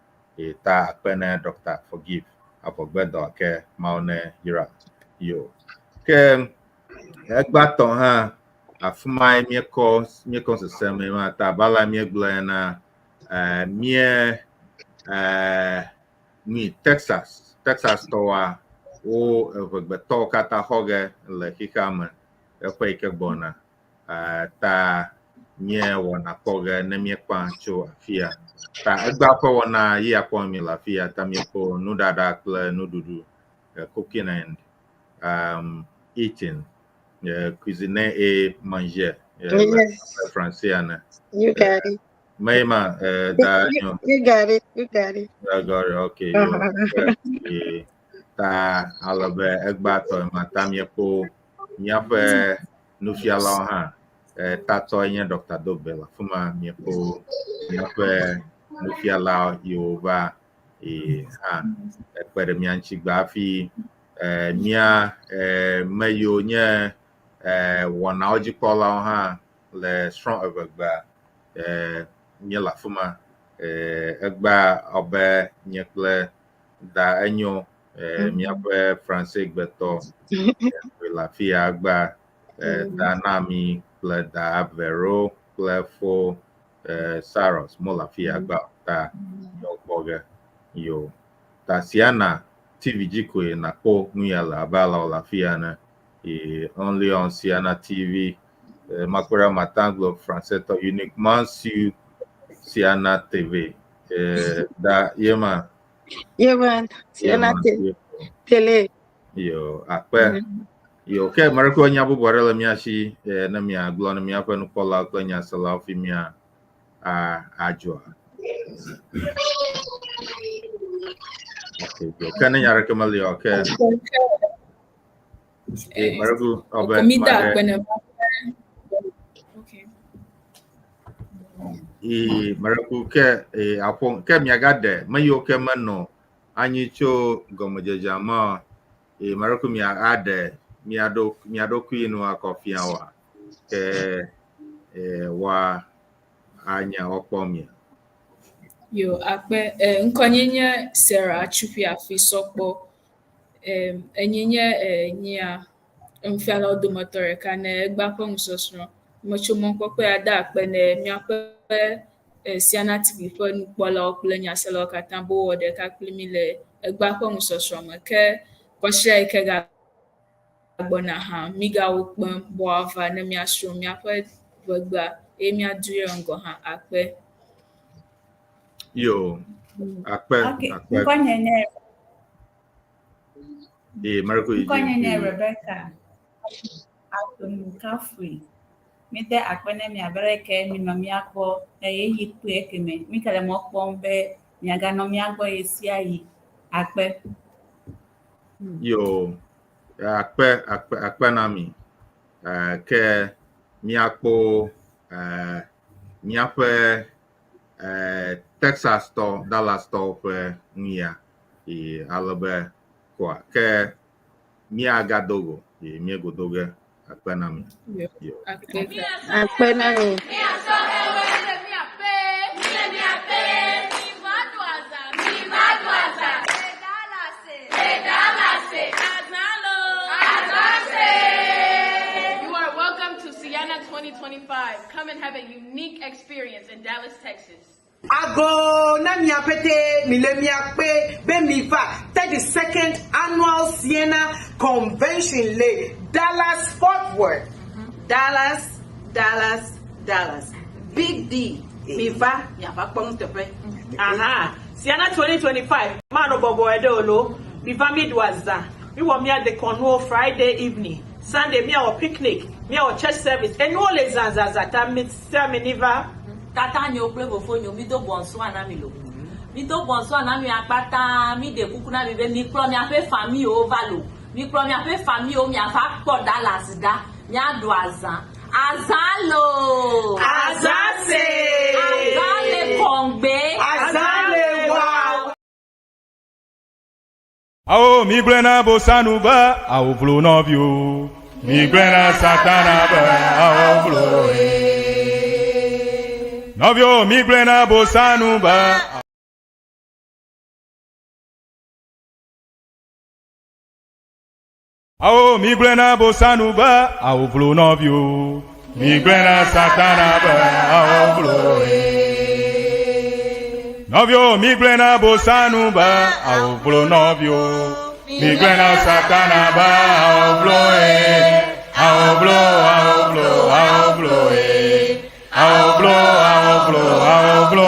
ta akpe ne Dr Dogbey avɔgbedɔ ke mawo ne yra yo ke egbatɔ hã afi mae miekɔ seseme ma ta bala miegblɔe na mi Texas tɔwoa wo eʋegbetɔwo katã xɔ ge le xixea me eƒe yi ke gbɔna ta miewɔna kpɔ ge ne miekpa tso afia ta egba ƒe wɔna yi akpɔ mi le afia ta miekpɔ nuɖaɖa kple nuɖuɖu cooking and eating, Cuisiner et manger, français. You got it. Mayma, You got it. You got it. I got it. Okay. Ta alabe egbato mata miepo miaƒe nufialawo hã tatɔ nye Dr Dogbey la fuma miepo miaƒe nufialawo yiwo va hã ekpe ɖe mia ŋuti gba hafi mia me yiwo nye wɔnawo dzikpɔlawo hã le Srɔ Eʋegbea mie le afi ma egba abe nye kple da enyo miaƒe français gbetɔ le afia gba da Nami kple da Vero kple Efo Saros mo le afia gba ta yɔkpɔ ge yo ta Siana TV dzikoe nakpɔ nu ya le abe ala le afia ne only on Siana TV makpɔɖa matanglo français tɔ uniquement sur Siana TV da yema Siana tele yo akpe yo ke mariko nya bubu aɖe le mia si ne mia gblɔ ne miaƒe nukpɔlawo kple nyaselawo fi mia adzɔa okay ke ne nya ɖeke meli o ke mariko obe mariko ke apɔ ke miagade meyiwo ke menɔ anyi tso gɔmedzedzea ma mariko miaɖe mia ɖokui nu akɔfia wa ke wa anya wɔkpɔ mia yo akpe ŋkɔnye nye Sarah Atsuƒui Sokpɔ enye nye nyia nufialawo dometɔ ɖeka ne egba ƒe nusɔsrɔ̃ metso mɔkpɔkpɔ ada akpe ne miaƒe Siana TV ƒe nukpɔlawo kple nyaselawo katã bo wɔ ɖeka kpli mi le egba ƒe nusɔsrɔ̃ me ke kɔsia yi ke gbɔna hã migawo kpem bo ava ne miasrɔ̃ miaƒe ʋegbea eye miadu ye ŋgɔ hã akpe yo akpe mariko Rebecca Kafui mite akpene miabereke minɔ miagbɔ eye yikpe ekeme mikele mɔ kpɔm be miaganɔ miagbɔ ye sia yi akpe yo akpe na mi ke miakpo miaƒe Texas tɔ Dallas tɔ ƒe nuya ale be koa ke miagadogo miegodoge akpe na mi Akpe na mi You are welcome to Siana 2025. Come and have a unique experience in Dallas, Texas. Ago na miapete milemiakpe be mifa 32nd annual Siena convention le Dallas Fort Worth. Dallas. Big D. Mifa miafa pong tepe. Aha. Siena 2025. Mano bobo edolo. Mifa midwaza. We want me at the Cornwall Friday evening. Sunday me our picnic. Me our church service. And all les zanzazata miniva. Tata nyo play before you, mi do bonso anamilo. Mi do bonso anami apata, mi de kukuna mi be mi klo mi ape famille o valo. Mi klo mi ape famille o mi afa ko Dallas da, mi ado azan. Azalo! Azase! Azale kongbe! Azale wow! Awo mi glena bosanu ba, awo vlo novio. Mi glena satana ba, awo vlo novio mi glena bosanu ba. Awo mi glena bosanu ba, awo vlo novio. Mi glena satana ba, awo vlo novio mi glena bosanu ba, awo vlo novio. Mi glena satana ba, awo vlo awo vlo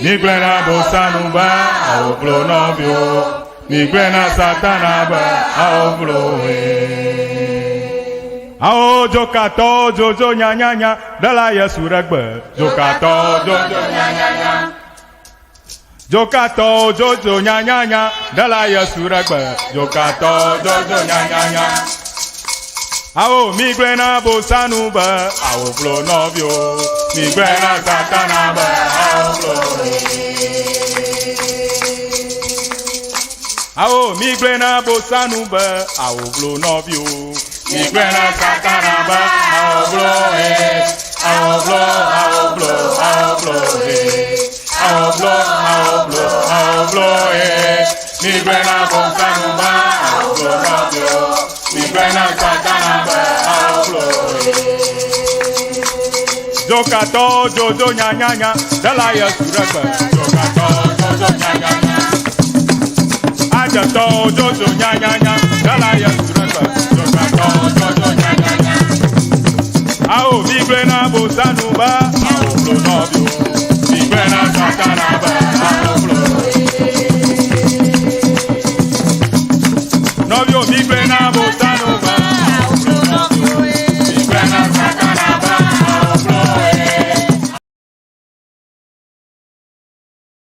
mi glena bosanu ba, awo vlo novio. Mi glena satana ba, awo vlo Ao jokato jojo nya nya nya dala Yesu regbe. Jokato jojo nya nya nya. Jokato jojo nya nya nya dala Yesu regbe. Jokato jojo nya nya nya. Ao mi glena bosanu ba, awo vlo novio. Mi glena satana ba, awo vlo Ao mi glena bosanu ba, awo vlo novio. Mi glena satana ba, awo vlo awo vlo Mi glena bosanu ba, awo vlo novio. Mi glena satana ba, awo vlo Jokato jojo nya nya nya dala Yesu regbe. Jokato jojo nya nya nya. Ajato jojo nya nya nya dala Yesu regbe. Jokato jojo nya nya nya. Ao mi glena bosanu ba, awo vlo